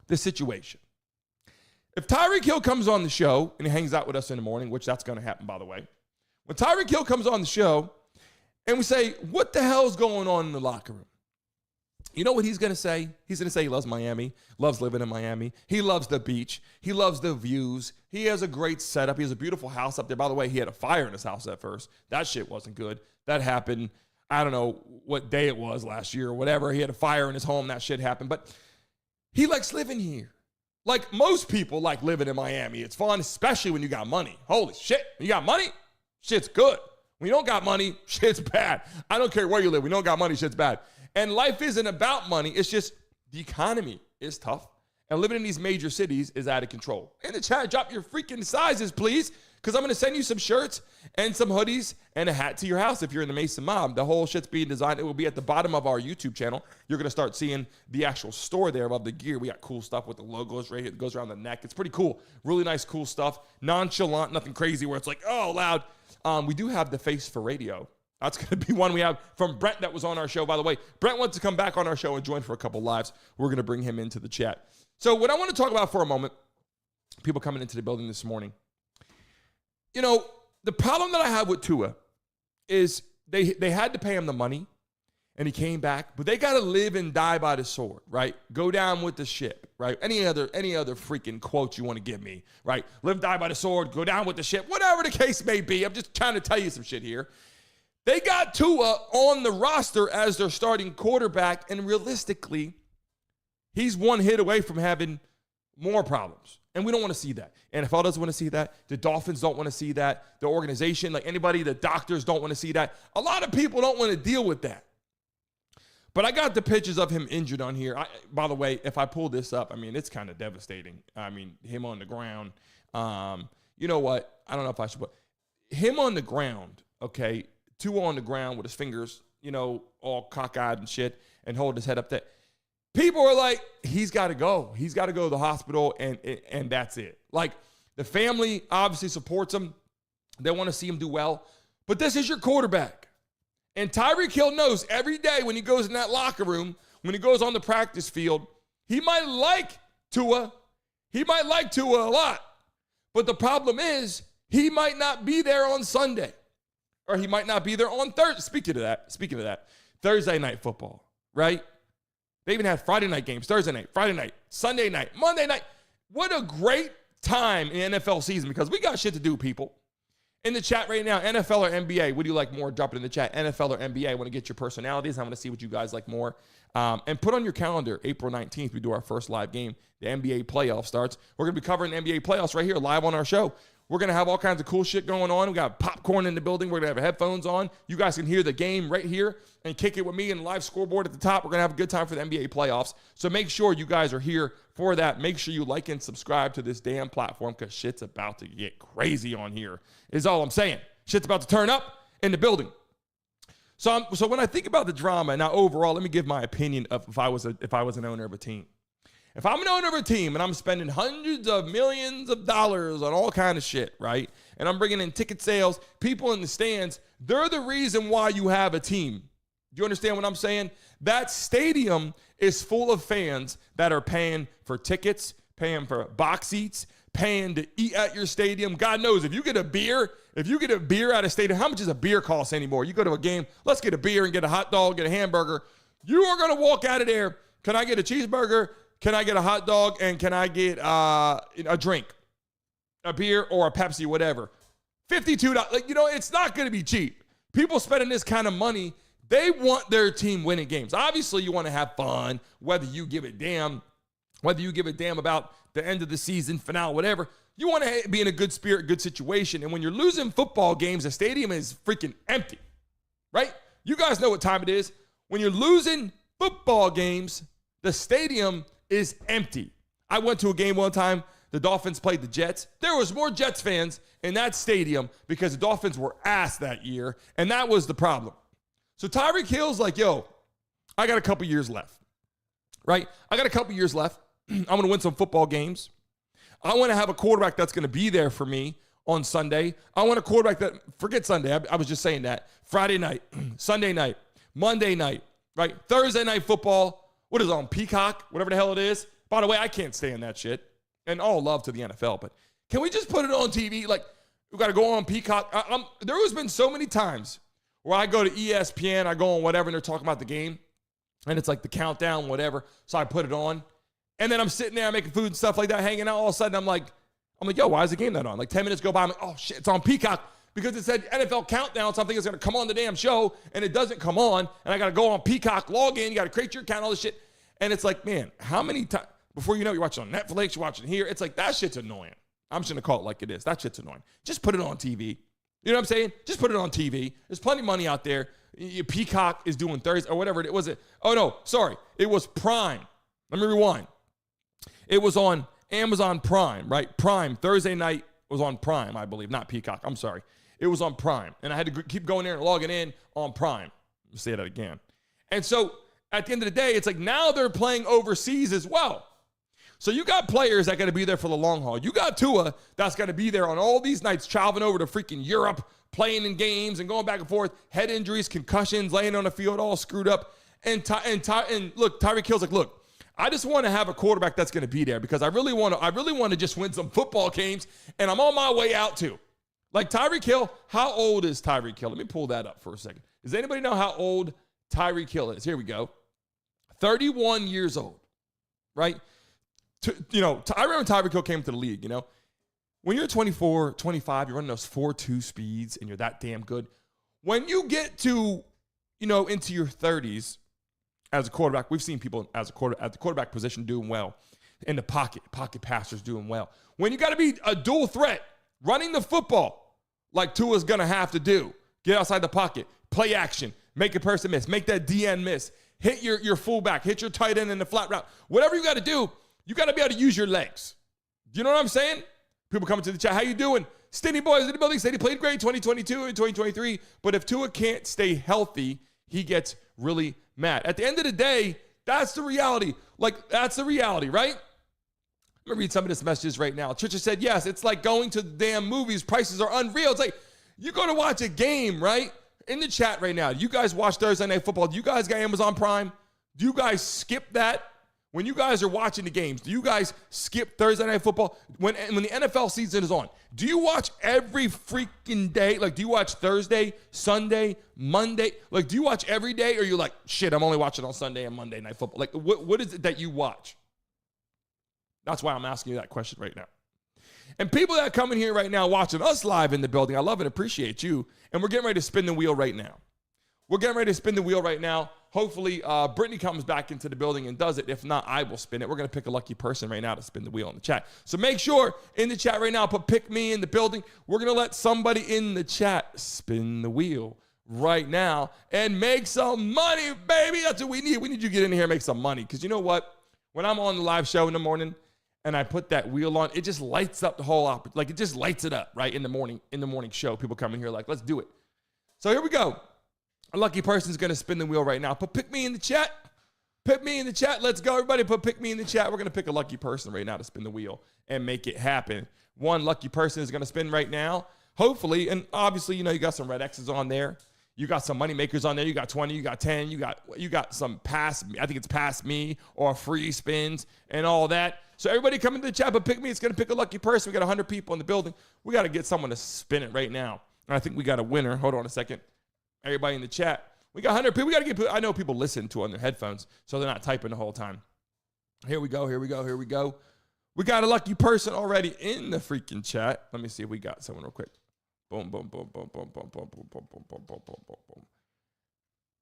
the situation. If Tyreek Hill comes on the show and he hangs out with us in the morning, which that's going to happen, by the way. When Tyreek Hill comes on the show and we say, what the hell's going on in the locker room? You know what he's going to say? He's going to say he loves Miami, loves living in Miami. He loves the beach. He loves the views. He has a great setup. He has a beautiful house up there. By the way, he had a fire in his house at first. That shit wasn't good. That happened, I don't know what day it was last year or whatever. He had a fire in his home. That shit happened. But he likes living here. Like most people like living in Miami. It's fun, especially when you got money. Holy shit. When you got money, shit's good. When you don't got money, shit's bad. I don't care where you live. When you don't got money, shit's bad. And life isn't about money. It's just the economy is tough. And living in these major cities is out of control. In the chat, drop your freaking sizes, please, because I'm going to send you some shirts and some hoodies and a hat to your house if you're in the Mesa Mob. The whole shit's being designed. It will be at the bottom of our YouTube channel. You're going to start seeing the actual store there of the gear. We got cool stuff with the logos right here. It goes around the neck. It's pretty cool. Really nice, cool stuff. Nonchalant, nothing crazy where it's like, oh, loud. We do have the face for radio. That's going to be one we have from Brent that was on our show, by the way. Brent wants to come back on our show and join for a couple lives. We're going to bring him into the chat. So what I want to talk about for a moment, people coming into the building this morning, you know, the problem that I have with Tua is they had to pay him the money, and he came back, but they got to live and die by the sword, right? Go down with the ship, right? Any other freaking quote you want to give me, right? Live, die by the sword, go down with the ship, whatever the case may be. I'm just trying to tell you some shit here. They got Tua on the roster as their starting quarterback, and realistically, he's one hit away from having more problems. And we don't want to see that. NFL doesn't want to see that. The Dolphins don't want to see that. The organization, like anybody, the doctors don't want to see that. A lot of people don't want to deal with that. But I got the pictures of him injured on here. By the way, if I pull this up, I mean, it's kind of devastating. I mean, him on the ground. You know what? I don't know if I should put him on the ground, okay? Tua on the ground with his fingers, you know, all cockeyed and shit, and hold his head up there. People are like, he's got to go. He's got to go to the hospital, and that's it. Like, the family obviously supports him. They want to see him do well. But this is your quarterback. And Tyreek Hill knows every day when he goes in that locker room, when he goes on the practice field, he might like Tua. He might like Tua a lot. But the problem is he might not be there on Sunday. Or he might not be there on Thursday. Speaking of that, Thursday night football, right? They even had Friday night games, Thursday night, Friday night, Sunday night, Monday night. What a great time in the NFL season because we got shit to do, people. In the chat right now, NFL or NBA, what do you like more? Drop it in the chat. NFL or NBA, I want to get your personalities. I want to see what you guys like more. And put on your calendar, April 19th, we do our first live game. The NBA playoff starts. We're going to be covering the NBA playoffs right here live on our show. We're going to have all kinds of cool shit going on. We got popcorn in the building. We're going to have headphones on. You guys can hear the game right here and kick it with me and the live scoreboard at the top. We're going to have a good time for the NBA playoffs. So make sure you guys are here for that. Make sure you like and subscribe to this damn platform because shit's about to get crazy on here is all I'm saying. Shit's about to turn up in the building. So when I think about the drama, now overall, let me give my opinion of if I was an owner of a team. If I'm an owner of a team and I'm spending hundreds of millions of dollars on all kind of shit, right? And I'm bringing in ticket sales, people in the stands, they're the reason why you have a team. Do you understand what I'm saying? That stadium is full of fans that are paying for tickets, paying for box seats, paying to eat at your stadium. God knows if you get a beer at a stadium, how much does a beer cost anymore? You go to a game, let's get a beer and get a hot dog, get a hamburger. You are going to walk out of there. Can I get a cheeseburger? Can I get a hot dog? And can I get a drink, a beer or a Pepsi, whatever? $52. Like, it's not going to be cheap. People spending this kind of money, they want their team winning games. Obviously, you want to have fun, whether you give a damn whether you give a damn about the end of the season, finale, whatever, you want to be in a good spirit, good situation. And when you're losing football games, the stadium is freaking empty, right? You guys know what time it is. When you're losing football games, the stadium is empty. I went to a game one time. The Dolphins played the Jets. There was more Jets fans in that stadium because the Dolphins were ass that year, and that was the problem. So Tyreek Hill's like, yo, I got a couple years left, right? I got a couple years left. I'm going to win some football games. I want to have a quarterback that's going to be there for me on Sunday. I want a quarterback that, forget Sunday, I was just saying that. Friday night, Sunday night, Monday night, right? Thursday night football. What is it on Peacock? Whatever the hell it is. By the way, I can't stand that shit. And all love to the NFL, but can we just put it on TV? Like, we got to go on Peacock. There has been so many times where I go to ESPN, I go on whatever, and they're talking about the game, and it's like the countdown, whatever. So I put it on, and then I'm sitting there making food and stuff like that, hanging out. All of a sudden, I'm like, yo, why is the game not on? Like 10 minutes go by, I'm like, oh shit, it's on Peacock because it said NFL countdown. Something is going to come on the damn show, and it doesn't come on, and I got to go on Peacock, log in, you got to create your account, all this shit, and it's like, man, how many times? Before you know, you're watching on Netflix, you're watching here. It's like, that shit's annoying. I'm just going to call it like it is. That shit's annoying. Just put it on TV. You know what I'm saying? Just put it on TV. There's plenty of money out there. Peacock is doing Thursday or whatever it was. Oh, no, sorry. It was Prime. Let me rewind. It was on Amazon Prime, right? Prime. Thursday night was on Prime, I believe. Not Peacock. I'm sorry. It was on Prime. And I had to keep going there and logging in on Prime. I'll say that again. And so at the end of the day, it's like now they're playing overseas as well. So you got players that got to be there for the long haul. You got Tua that's got to be there on all these nights, traveling over to freaking Europe, playing in games and going back and forth, head injuries, concussions, laying on the field all screwed up. And look, Tyreek Hill's like, look, I just want to have a quarterback that's going to be there because I really want to just win some football games, and I'm on my way out too. Like Tyreek Hill, how old is Tyreek Hill? Let me pull that up for a second. Does anybody know how old Tyreek Hill is? Here we go. 31 years old, right? I remember Tyreek Hill came to the league, when you're 24, 25, you're running those 4.2 speeds and you're that damn good. When you get to, into your 30s as a quarterback, we've seen people at the quarterback position doing well in the pocket passers doing well. When you got to be a dual threat, running the football like Tua's going to have to do, get outside the pocket, play action, make a person miss, make that DN miss, hit your fullback, hit your tight end in the flat route, whatever you got to do. You got to be able to use your legs. Do you know what I'm saying? People coming to the chat. How you doing? Stinny Boys in the building said he played great 2022 and 2023. But if Tua can't stay healthy, he gets really mad. At the end of the day, that's the reality. That's the reality, right? I'm going to read some of this messages right now. Trisha said, yes, it's like going to the damn movies. Prices are unreal. It's like you go to watch a game, right? In the chat right now, you guys watch Thursday Night Football. Do you guys got Amazon Prime? Do you guys skip that? When you guys are watching the games, do you guys skip Thursday Night Football? When the NFL season is on, do you watch every freaking day? Like, do you watch Thursday, Sunday, Monday? Like, do you watch every day? Or are you like, shit, I'm only watching on Sunday and Monday Night Football? Like, what is it that you watch? That's why I'm asking you that question right now. And people that come in here right now watching us live in the building, I love and appreciate you. And we're getting ready to spin the wheel right now. Hopefully, Brittany comes back into the building and does it. If not, I will spin it. We're going to pick a lucky person right now to spin the wheel in the chat. So make sure in the chat right now, put pick me in the building. We're going to let somebody in the chat spin the wheel right now and make some money, baby. That's what we need. We need you to get in here and make some money. Because you know what? When I'm on the live show in the morning and I put that wheel on, it just lights up the whole it just lights it up, right? In the morning show, people come in here like, let's do it. So here we go. A lucky person's going to spin the wheel right now. Put pick me in the chat. Pick me in the chat. Let's go, everybody. Put pick me in the chat. We're going to pick a lucky person right now to spin the wheel and make it happen. One lucky person is going to spin right now. Hopefully, and obviously, you got some red X's on there. You got some money makers on there. You got 20, you got 10, you got some pass, I think it's pass me or free spins and all that. So everybody come into the chat, but pick me. It's going to pick a lucky person. We got 100 people in the building. We got to get someone to spin it right now. And I think we got a winner. Hold on a second. Everybody in the chat. We got 100 people. We got to get, I know people listen to on their headphones, so they're not typing the whole time. Here we go. We got a lucky person already in the freaking chat. Let me see if we got someone real quick. Boom, boom, boom, boom, boom, boom, boom, boom, boom, boom, boom, boom, boom, boom, boom.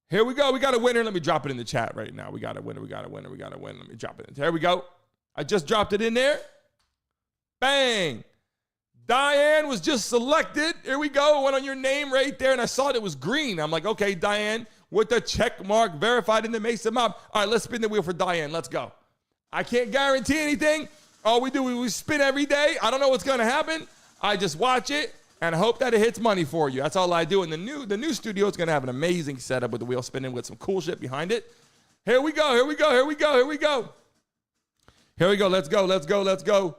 Here we go. We got a winner. Let me drop it in the chat right now. We got a winner. Let me drop it in. Here we go. I just dropped it in there. Bang. Diane was just selected. Here we go. It went on your name right there, and I saw it was green. I'm like, okay, Diane, with the check mark verified in the Mason mob. All right, let's spin the wheel for Diane. Let's go. I can't guarantee anything. All we do is we spin every day. I don't know what's going to happen. I just watch it and hope that it hits money for you. That's all I do. And the new studio is going to have an amazing setup with the wheel spinning with some cool shit behind it. Here we go. Here we go. Here we go. Here we go. Here we go. Let's go. Let's go. Let's go.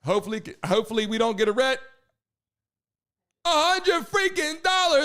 Hopefully we don't get a red. $100 freaking.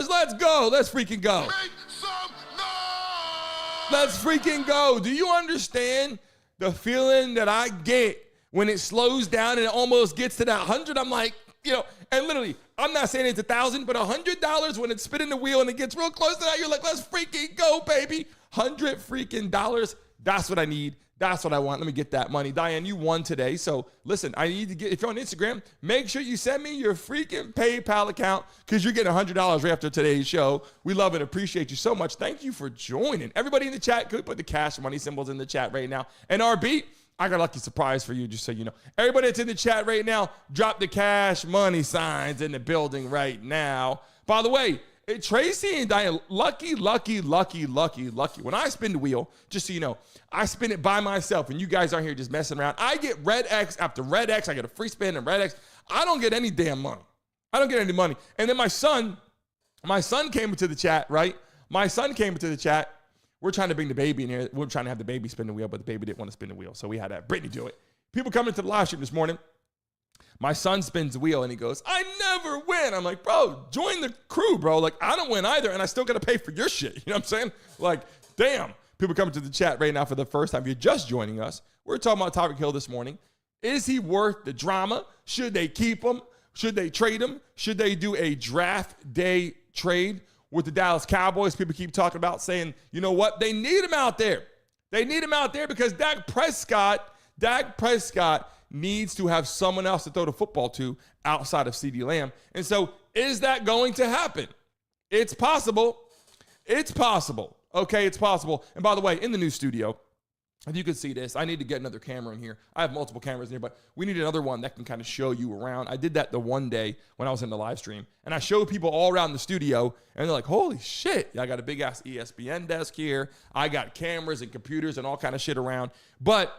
Let's go. Let's freaking go. Make some noise! Let's freaking go. Do you understand the feeling that I get when it slows down and it almost gets to that 100? I'm like, and literally, I'm not saying it's 1,000, but $100 when it's spinning the wheel and it gets real close to that, you're like, let's freaking go, baby. $100 freaking. That's what I need. That's what I want. Let me get that money. Diane, you won today. So listen, I need to if you're on Instagram, make sure you send me your freaking PayPal account because you're getting $100 right after today's show. We love and appreciate you so much. Thank you for joining. Everybody in the chat, could we put the cash money symbols in the chat right now? And RB, I got a lucky surprise for you, just so you know. Everybody that's in the chat right now, drop the cash money signs in the building right now. By the way, Tracy and Diane, lucky. When I spin the wheel, just so you know, I spin it by myself and you guys aren't here just messing around. I get red X after red X. I get a free spin and red X. I don't get any damn money. I don't get any money. And then my son came into the chat, right? My son came into the chat. We're trying to bring the baby in here. We're trying to have the baby spin the wheel, but the baby didn't want to spin the wheel. So we had to have Brittany do it. People coming into the live stream this morning. My son spins the wheel and he goes, I never win. I'm like, bro, join the crew, bro. Like, I don't win either, and I still got to pay for your shit. You know what I'm saying? Like, damn. People coming to the chat right now for the first time. If you're just joining us, we're talking about Tyreek Hill this morning. Is he worth the drama? Should they keep him? Should they trade him? Should they do a draft day trade with the Dallas Cowboys? People keep talking about saying, you know what? They need him out there. They need him out there because Dak Prescott needs to have someone else to throw the football to outside of CeeDee Lamb. And so is that going to happen? It's possible. It's possible. Okay, it's possible. And by the way, in the new studio, if you could see this, I need to get another camera in here. I have multiple cameras in here, but we need another one that can kind of show you around. I did that the one day when I was in the live stream, and I showed people all around the studio, and they're like, holy shit, I got a big-ass ESPN desk here. I got cameras and computers and all kind of shit around. But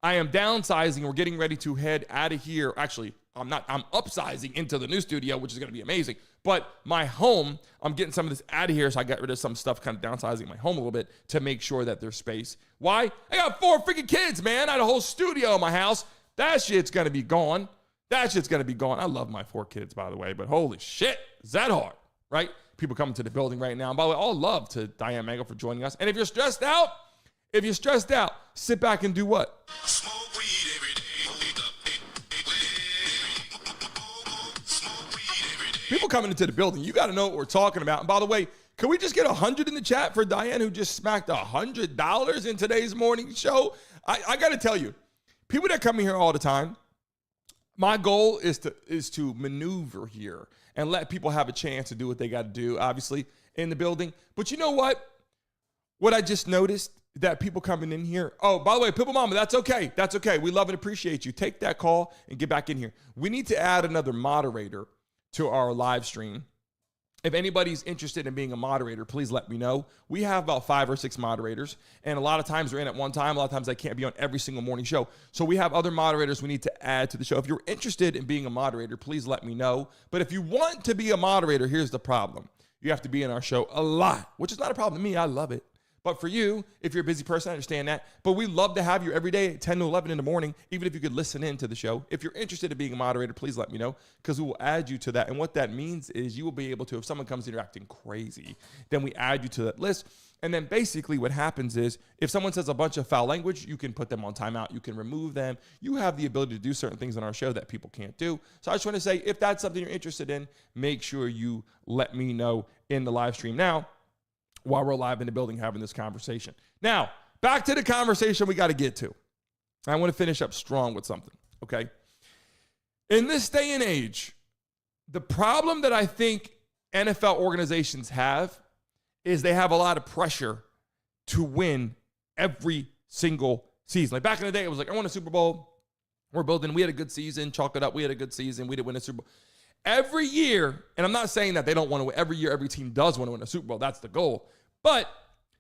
I am downsizing. We're getting ready to head out of here. Actually, I'm upsizing into the new studio, which is going to be amazing. But my home, I'm getting some of this out of here, so I got rid of some stuff, kind of downsizing my home a little bit to make sure that there's space. Why? I got 4 freaking kids, man. I had a whole studio in my house. That shit's going to be gone. I love my 4 kids, by the way, but holy shit, is that hard, right? People coming to the building right now. And by the way, all love to Diane Mango for joining us. And if you're stressed out, sit back and do what? Smoke weed every day. Smoke weed every day. People coming into the building, you got to know what we're talking about. And by the way, can we just get 100 in the chat for Diane, who just smacked $100 in today's morning show? I got to tell you, people that come in here all the time, my goal is to maneuver here and let people have a chance to do what they got to do, obviously, in the building. But you know what? What I just noticed, that people coming in here. Oh, by the way, Pipple Mama, that's okay. That's okay. We love and appreciate you. Take that call and get back in here. We need to add another moderator to our live stream. If anybody's interested in being a moderator, please let me know. We have about 5 or 6 moderators, and a lot of times they're in at one time. A lot of times they can't be on every single morning show. So we have other moderators we need to add to the show. If you're interested in being a moderator, please let me know. But if you want to be a moderator, here's the problem. You have to be in our show a lot, which is not a problem to me. I love it. But for you, if you're a busy person, I understand that. But we love to have you every day at 10 to 11 in the morning, even if you could listen in to the show. If you're interested in being a moderator, please let me know, because we will add you to that. And what that means is you will be able to, if someone comes in here acting crazy, then we add you to that list. And then basically what happens is if someone says a bunch of foul language, you can put them on timeout. You can remove them. You have the ability to do certain things on our show that people can't do. So I just want to say, if that's something you're interested in, make sure you let me know in the live stream now, while we're live in the building having this conversation. Now, back to the conversation we got to get to. I want to finish up strong with something, okay? In this day and age, the problem that I think NFL organizations have is they have a lot of pressure to win every single season. Like back in the day, it was like, I won a Super Bowl. We're building. We had a good season. Chalk it up. We had a good season. We didn't win a Super Bowl. Every year, and I'm not saying that they don't want to win. Every year, every team does want to win a Super Bowl. That's the goal. But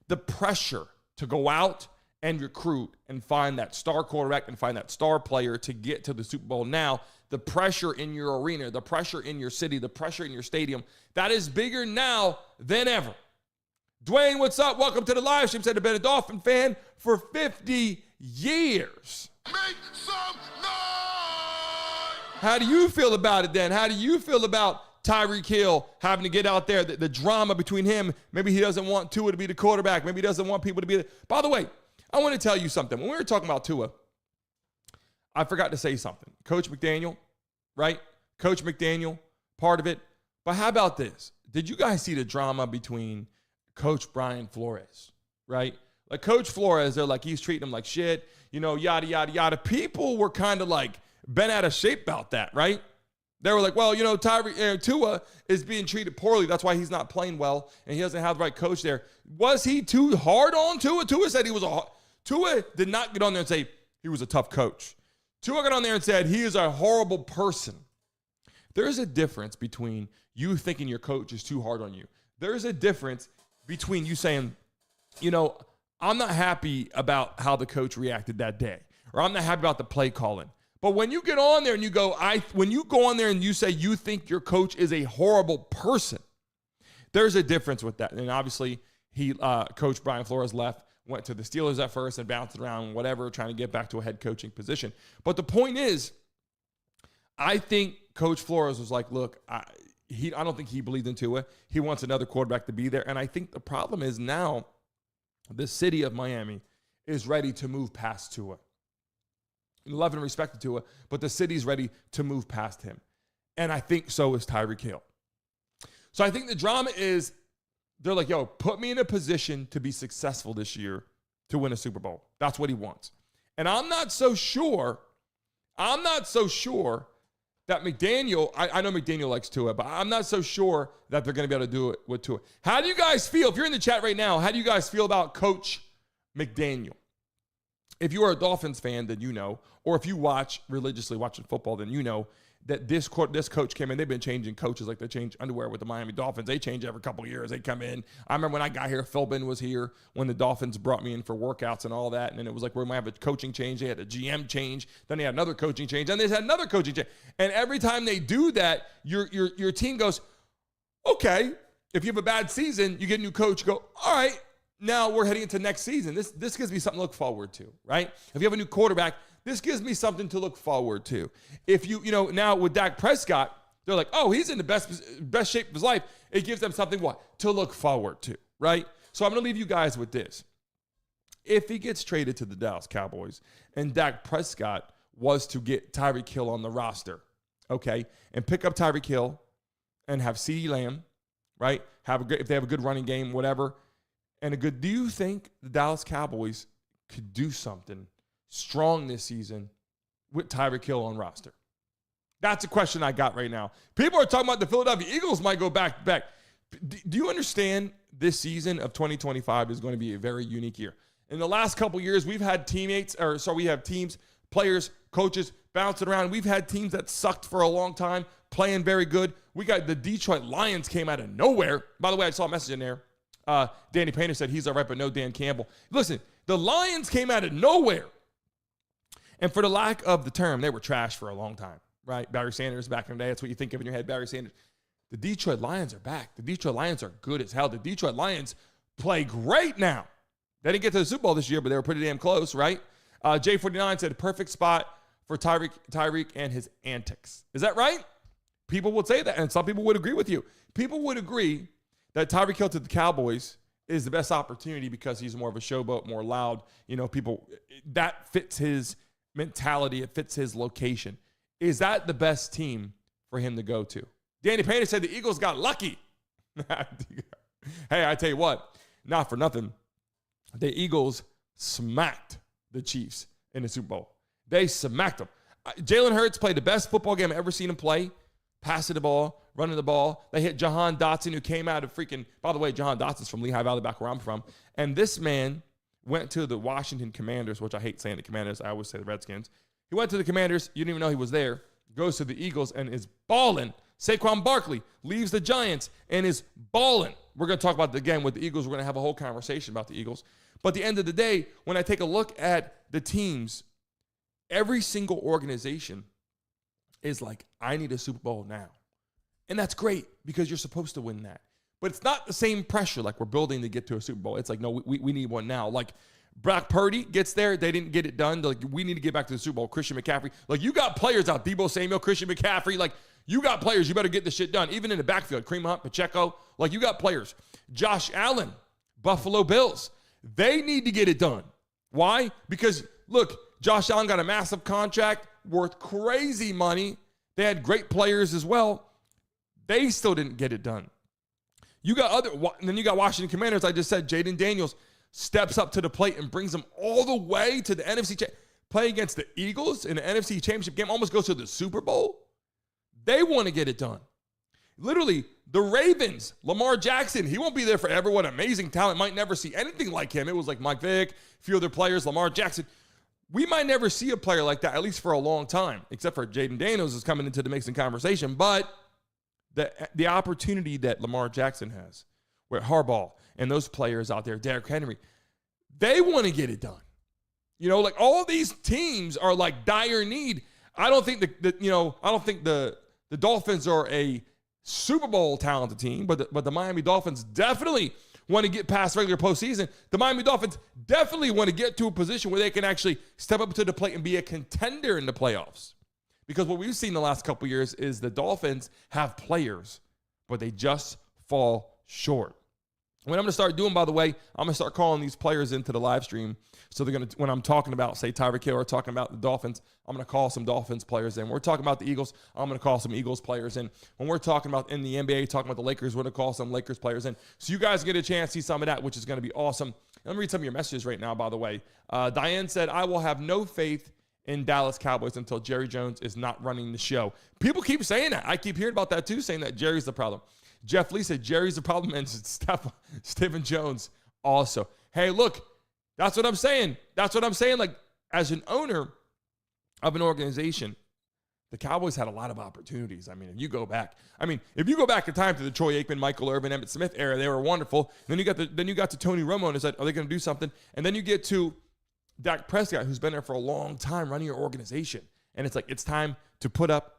the pressure to go out and recruit and find that star quarterback and find that star player to get to the Super Bowl now, the pressure in your arena, the pressure in your city, the pressure in your stadium, that is bigger now than ever. Dwayne, what's up? Welcome to the live stream. Said I've been a Dolphin fan for 50 years. Make some noise! How do you feel about it then? How do you feel about Tyreek Hill having to get out there, the drama between him? Maybe he doesn't want Tua to be the quarterback. Maybe he doesn't want people to be By the way, I want to tell you something. When we were talking about Tua, I forgot to say something. Coach McDaniel, right? Coach McDaniel, part of it. But how about this? Did you guys see the drama between Coach Brian Flores, right? Like Coach Flores, they're like, he's treating him like shit, yada, yada, yada. People were kind of like bent out of shape about that, right? They were like, well, Tua is being treated poorly. That's why he's not playing well, and he doesn't have the right coach there. Was he too hard on Tua? Tua said Tua did not get on there and say he was a tough coach. Tua got on there and said he is a horrible person. There's a difference between you thinking your coach is too hard on you. There's a difference between you saying, I'm not happy about how the coach reacted that day, or I'm not happy about the play calling. But when you get on there and you go, when you go on there and you say you think your coach is a horrible person, there's a difference with that. And obviously, Coach Brian Flores left, went to the Steelers at first and bounced around, whatever, trying to get back to a head coaching position. But the point is, I think Coach Flores was like, look, I don't think he believed in Tua. He wants another quarterback to be there. And I think the problem is now the city of Miami is ready to move past Tua. Love and respect to Tua, but the city's ready to move past him. And I think so is Tyreek Hill. So I think the drama is they're like, yo, put me in a position to be successful this year to win a Super Bowl. That's what he wants. And I'm not so sure that McDaniel, I know McDaniel likes Tua, but I'm not so sure that they're going to be able to do it with Tua. How do you guys feel? If you're in the chat right now, how do you guys feel about Coach McDaniel? If you are a Dolphins fan, then you know, or if you watch religiously watching football, then you know that this coach came in. They've been changing coaches like they change underwear with the Miami Dolphins. They change every couple of years. They come in. I remember when I got here, Philbin was here when the Dolphins brought me in for workouts and all that. And then it was like, we're going to have a coaching change. They had a GM change. Then they had another coaching change. Then they had another coaching change. And every time they do that, your team goes, okay, if you have a bad season, you get a new coach, go, all right, now we're heading into next season. This gives me something to look forward to, right? If you have a new quarterback, this gives me something to look forward to. If now with Dak Prescott, they're like, oh, he's in the best shape of his life. It gives them something to look forward to, right? So I'm going to leave you guys with this. If he gets traded to the Dallas Cowboys and Dak Prescott was to get Tyreek Hill on the roster, okay, and pick up Tyreek Hill and have CeeDee Lamb, right? If they have a good running game, whatever. Do you think the Dallas Cowboys could do something strong this season with Tyreek Hill on roster? That's a question I got right now. People are talking about the Philadelphia Eagles might go back to back. Do you understand this season of 2025 is going to be a very unique year? In the last couple years, we've had we have teams, players, coaches bouncing around. We've had teams that sucked for a long time, playing very good. We got the Detroit Lions came out of nowhere. By the way, I saw a message in there. Danny Painter said he's all right, but no Dan Campbell. Listen, the Lions came out of nowhere. And for the lack of the term, they were trash for a long time, right? Barry Sanders back in the day, that's what you think of in your head, Barry Sanders. The Detroit Lions are back. The Detroit Lions are good as hell. The Detroit Lions play great now. They didn't get to the Super Bowl this year, but they were pretty damn close, right? J49 said perfect spot for Tyreek and his antics. Is that right? People would say that, and some people would agree with you. People would agree that Tyreek Hill to the Cowboys is the best opportunity because he's more of a showboat, more loud. That fits his mentality. It fits his location. Is that the best team for him to go to? Danny Painter said the Eagles got lucky. Hey, I tell you what, not for nothing. The Eagles smacked the Chiefs in the Super Bowl. They smacked them. Jalen Hurts played the best football game I've ever seen him play. Passing the ball, running the ball. They hit Jahan Dotson, who came out of by the way, Jahan Dotson's from Lehigh Valley, back where I'm from. And this man went to the Washington Commanders, which I hate saying the Commanders. I always say the Redskins. He went to the Commanders. You didn't even know he was there. Goes to the Eagles and is balling. Saquon Barkley leaves the Giants and is balling. We're going to talk about it again with the Eagles. We're going to have a whole conversation about the Eagles. But at the end of the day, when I take a look at the teams, every single organization is like, I need a Super Bowl now. And that's great because you're supposed to win that. But it's not the same pressure like we're building to get to a Super Bowl. It's like, no, we need one now. Like Brock Purdy gets there. They didn't get it done. They're like, we need to get back to the Super Bowl. Christian McCaffrey. Like, you got players out. Deebo Samuel, Christian McCaffrey. Like, you got players. You better get this shit done. Even in the backfield, Kareem Hunt, Pacheco. Like, you got players. Josh Allen, Buffalo Bills. They need to get it done. Why? Because, look, Josh Allen got a massive contract worth crazy money. They had great players as well. They still didn't get it done. You got and then you got Washington Commanders. I just said Jaden Daniels steps up to the plate and brings them all the way to the NFC. Play against the Eagles in the NFC Championship game, almost goes to the Super Bowl. They want to get it done. Literally, the Ravens, Lamar Jackson, he won't be there forever. What amazing talent. Might never see anything like him. It was like Mike Vick, a few other players, Lamar Jackson. We might never see a player like that, at least for a long time, except for Jaden Daniels is coming into the mixing conversation. But the opportunity that Lamar Jackson has with Harbaugh and those players out there, Derrick Henry, they want to get it done. You know, like all these teams are like dire need. I don't think the Dolphins are a Super Bowl talented team, but the Miami Dolphins definitely want to get past regular postseason. The Miami Dolphins definitely want to get to a position where they can actually step up to the plate and be a contender in the playoffs. Because what we've seen the last couple of years is the Dolphins have players, but they just fall short. What I'm going to start doing, by the way, I'm going to start calling these players into the live stream. So they're going to, when I'm talking about, say, Tyreek Hill or talking about the Dolphins, I'm going to call some Dolphins players in. We're talking about the Eagles, I'm going to call some Eagles players in. When we're talking about in the NBA, talking about the Lakers, we're going to call some Lakers players in. So you guys get a chance to see some of that, which is going to be awesome. Let me read some of your messages right now, by the way. Diane said, I will have no faith in Dallas Cowboys until Jerry Jones is not running the show. People keep saying that. I keep hearing about that too, saying that Jerry's the problem. Jeff Lee said Jerry's the problem and Stephen Jones also. Hey, look, that's what I'm saying. That's what I'm saying. Like, as an owner of an organization, the Cowboys had a lot of opportunities. I mean, if you go back in time to the Troy Aikman, Michael Irvin, Emmitt Smith era, they were wonderful. Then you got to Tony Romo and said, are they going to do something? And then you get to Dak Prescott, who's been there for a long time running your organization. And it's like, it's time to put up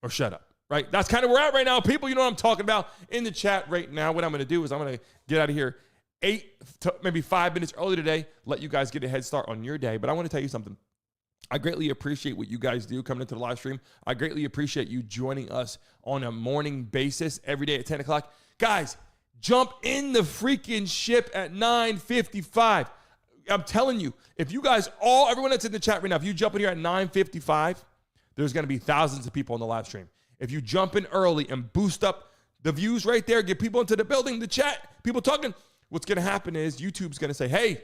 or shut up, right? That's kind of where we're at right now. People, you know what I'm talking about in the chat right now. What I'm going to do is I'm going to get out of here 8 to maybe 5 minutes early today, let you guys get a head start on your day. But I want to tell you something. I greatly appreciate what you guys do coming into the live stream. I greatly appreciate you joining us on a morning basis every day at 10 o'clock. Guys, jump in the freaking ship at 9:55. I'm telling you, if you guys everyone that's in the chat right now, if you jump in here at 9:55, there's going to be thousands of people on the live stream. If you jump in early and boost up the views right there, get people into the building, the chat, people talking, what's going to happen is YouTube's going to say, hey,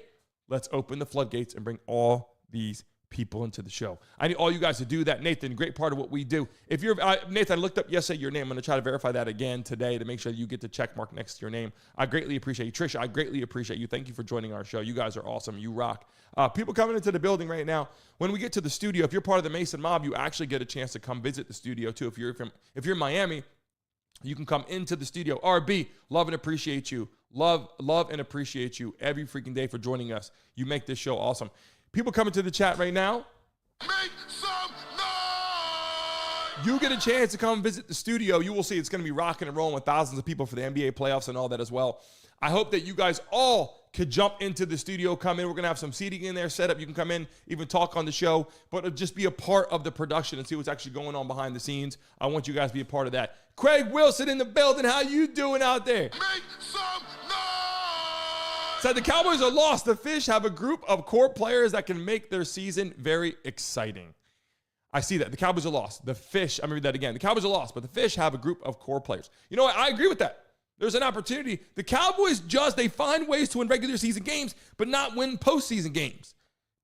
let's open the floodgates and bring all these people into the show. I need all you guys to do that. Nathan, great part of what we do. If you're Nathan, I looked up yesterday your name. I'm going to try to verify that again today to make sure you get the check mark next to your name. I greatly appreciate you. Trisha, I greatly appreciate you. Thank you for joining our show. You guys are awesome. You rock. People coming into the building right now. When we get to the studio, if you're part of the Mason mob, you actually get a chance to come visit the studio too. If you're in Miami, you can come into the studio. RB, love and appreciate you. Love and appreciate you every freaking day for joining us. You make this show awesome. People coming to the chat right now. Make some noise! You get a chance to come visit the studio. You will see it's going to be rocking and rolling with thousands of people for the NBA playoffs and all that as well. I hope that you guys all could jump into the studio, come in. We're going to have some seating in there set up. You can come in, even talk on the show, but just be a part of the production and see what's actually going on behind the scenes. I want you guys to be a part of that. Craig Wilson in the building. How you doing out there? Make some noise! Said the Cowboys are lost. The Fish have a group of core players that can make their season very exciting. I see that. The Cowboys are lost. The Fish, I'm going to read that again. The Cowboys are lost, but the Fish have a group of core players. You know what? I agree with that. There's an opportunity. The Cowboys they find ways to win regular season games, but not win postseason games.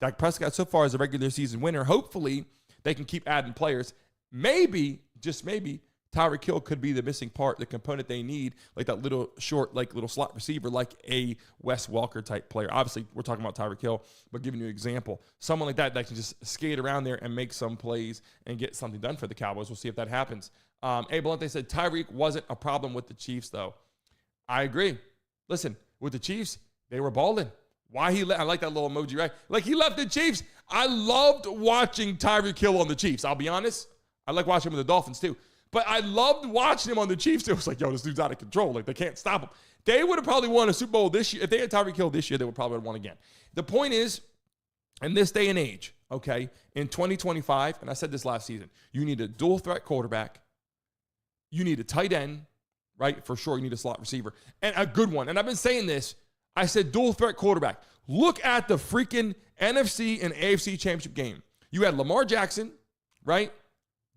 Dak Prescott so far is a regular season winner. Hopefully, they can keep adding players. Maybe, just maybe, Tyreek Hill could be the missing part, the component they need, like that little short, like little slot receiver, like a Wes Welker type player. Obviously, we're talking about Tyreek Hill, but giving you an example, someone like that can just skate around there and make some plays and get something done for the Cowboys. We'll see if that happens. They said Tyreek wasn't a problem with the Chiefs, though. I agree. Listen, with the Chiefs, they were balling. Why he left? I like that little emoji, right? Like, he left the Chiefs. I loved watching Tyreek Hill on the Chiefs. I'll be honest. I like watching him with the Dolphins too. But I loved watching him on the Chiefs. It was like, yo, this dude's out of control. Like, they can't stop him. They would have probably won a Super Bowl this year. If they had Tyreek Hill this year, they would probably have won again. The point is, in this day and age, okay, in 2025, and I said this last season, you need a dual threat quarterback. You need a tight end, right? For sure, you need a slot receiver. And a good one. And I've been saying this. I said dual threat quarterback. Look at the freaking NFC and AFC championship game. You had Lamar Jackson, right?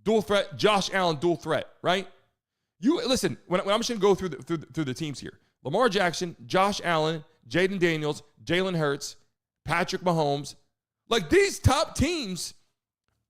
Dual threat. Josh Allen, dual threat, right? You listen, when I'm just going to go through the teams here. Lamar Jackson, Josh Allen, Jaden Daniels, Jalen Hurts, Patrick Mahomes. Like, these top teams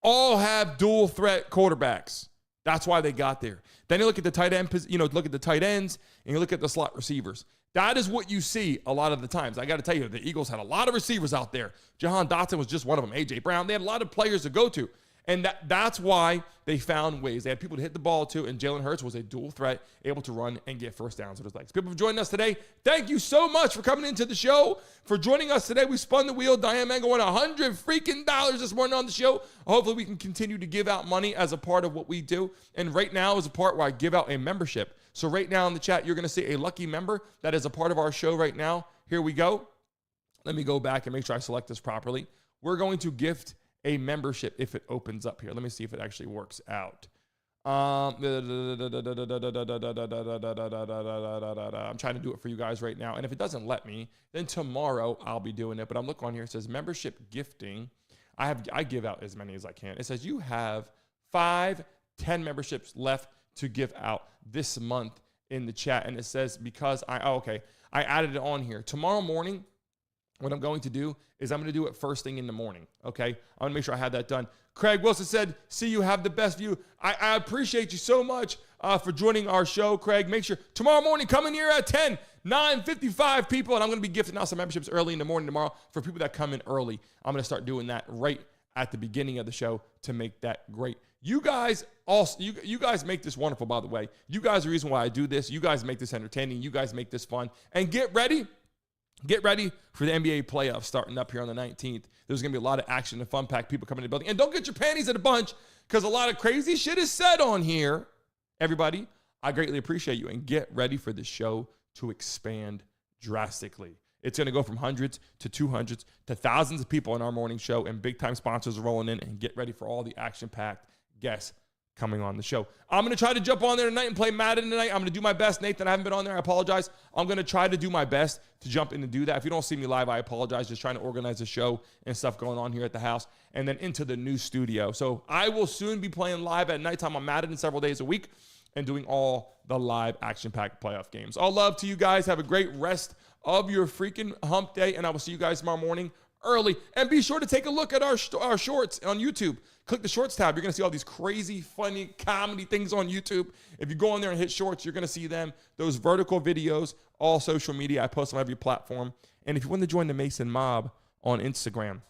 all have dual threat quarterbacks. That's why they got there. Then you look at the tight end, look at the tight ends, and you look at the slot receivers. That is what you see a lot of the times. I got to tell you, the Eagles had a lot of receivers out there. Jahan Dotson was just one of them. A.J. Brown. They had a lot of players to go to. And that's why they found ways. They had people to hit the ball to, and Jalen Hurts was a dual threat, able to run and get first downs with his legs. People for joining us today, thank you so much for coming into the show, for joining us today. We spun the wheel. Diane Mango won $100 freaking this morning on the show. Hopefully we can continue to give out money as a part of what we do. And right now is a part where I give out a membership. So right now in the chat, you're going to see a lucky member that is a part of our show right now. Here we go. Let me go back and make sure I select this properly. We're going to gift a membership if it opens up here. Let me see if it actually works out. I'm trying to do it for you guys right now. And if it doesn't let me, then tomorrow I'll be doing it. But I'm looking on here. It says membership gifting. I give out as many as I can. It says you have 10 memberships left to give out this month in the chat. And it says because I added it on here. Tomorrow morning, what I'm going to do is I'm going to do it first thing in the morning, okay? I'm going to make sure I have that done. Craig Wilson said, see, you have the best view. I appreciate you so much for joining our show, Craig. Make sure tomorrow morning, come in here at 9:55 people, and I'm going to be gifting out some memberships early in the morning tomorrow for people that come in early. I'm going to start doing that right at the beginning of the show to make that great. You guys also, you guys make this wonderful, by the way. You guys are the reason why I do this. You guys make this entertaining. You guys make this fun. And get ready for the NBA playoffs starting up here on the 19th. There's going to be a lot of action and fun-packed people coming in the building. And don't get your panties in a bunch because a lot of crazy shit is said on here. Everybody, I greatly appreciate you. And get ready for the show to expand drastically. It's going to go from hundreds to 200s to thousands of people on our morning show, and big-time sponsors are rolling in. And get ready for all the action-packed guests coming on the show. I'm going to try to jump on there tonight and play Madden tonight. I'm going to do my best. Nathan, I haven't been on there. I apologize. I'm going to try to do my best to jump in and do that. If you don't see me live, I apologize. Just trying to organize the show and stuff going on here at the house and then into the new studio. So I will soon be playing live at nighttime on Madden several days a week and doing all the live action-packed playoff games. All love to you guys. Have a great rest of your freaking hump day, and I will see you guys tomorrow morning early. And be sure to take a look at our shorts on YouTube. Click the shorts tab. You're going to see all these crazy, funny comedy things on YouTube. If you go on there and hit shorts, you're going to see them. Those vertical videos, all social media. I post on every platform. And if you want to join the Mason Mob on Instagram,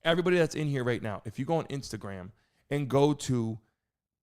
everybody that's in here right now, if you go on Instagram and go to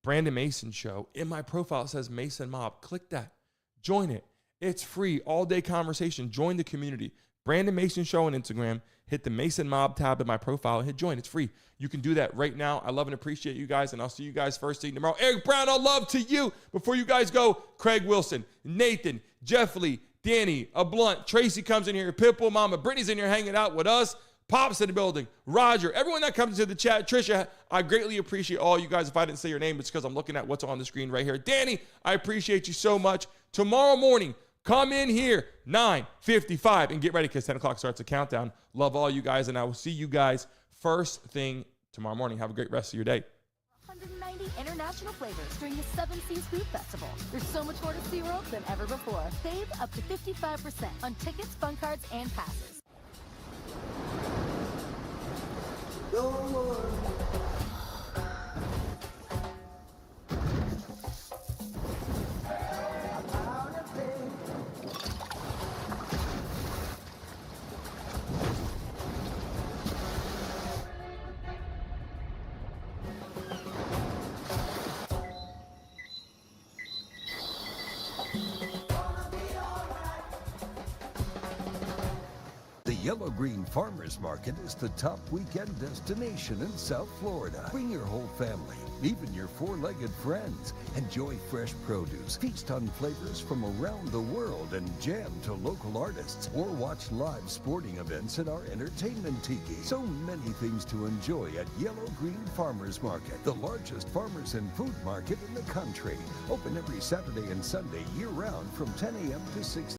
Brandon Mason Show, in my profile it says Mason Mob. Click that. Join it. It's free. All-day conversation. Join the community. Brandon Mason Show on Instagram. Hit the Mason Mob tab in my profile and hit join. It's free. You can do that right now. I love and appreciate you guys, and I'll see you guys first thing tomorrow. Eric Brown, all love to you. Before you guys go, Craig Wilson, Nathan, Jeff Lee, Danny, A Blunt, Tracy comes in here, Pipple, Mama, Brittany's in here hanging out with us, Pop's in the building, Roger, everyone that comes into the chat, Trisha, I greatly appreciate all you guys. If I didn't say your name, it's because I'm looking at what's on the screen right here. Danny, I appreciate you so much. Tomorrow morning, come in here, 9:55, and get ready because 10 o'clock starts the countdown. Love all you guys, and I will see you guys first thing tomorrow morning. Have a great rest of your day. 190 international flavors during the Seven Seas Food Festival. There's so much more to SeaWorld than ever before. Save up to 55% on tickets, fun cards, and passes. Yellow Green Farmers Market is the top weekend destination in South Florida. Bring your whole family, even your four-legged friends. Enjoy fresh produce, feast on flavors from around the world, and jam to local artists. Or watch live sporting events at our entertainment tiki. So many things to enjoy at Yellow Green Farmers Market, the largest farmers and food market in the country. Open every Saturday and Sunday year-round from 10 a.m. to 6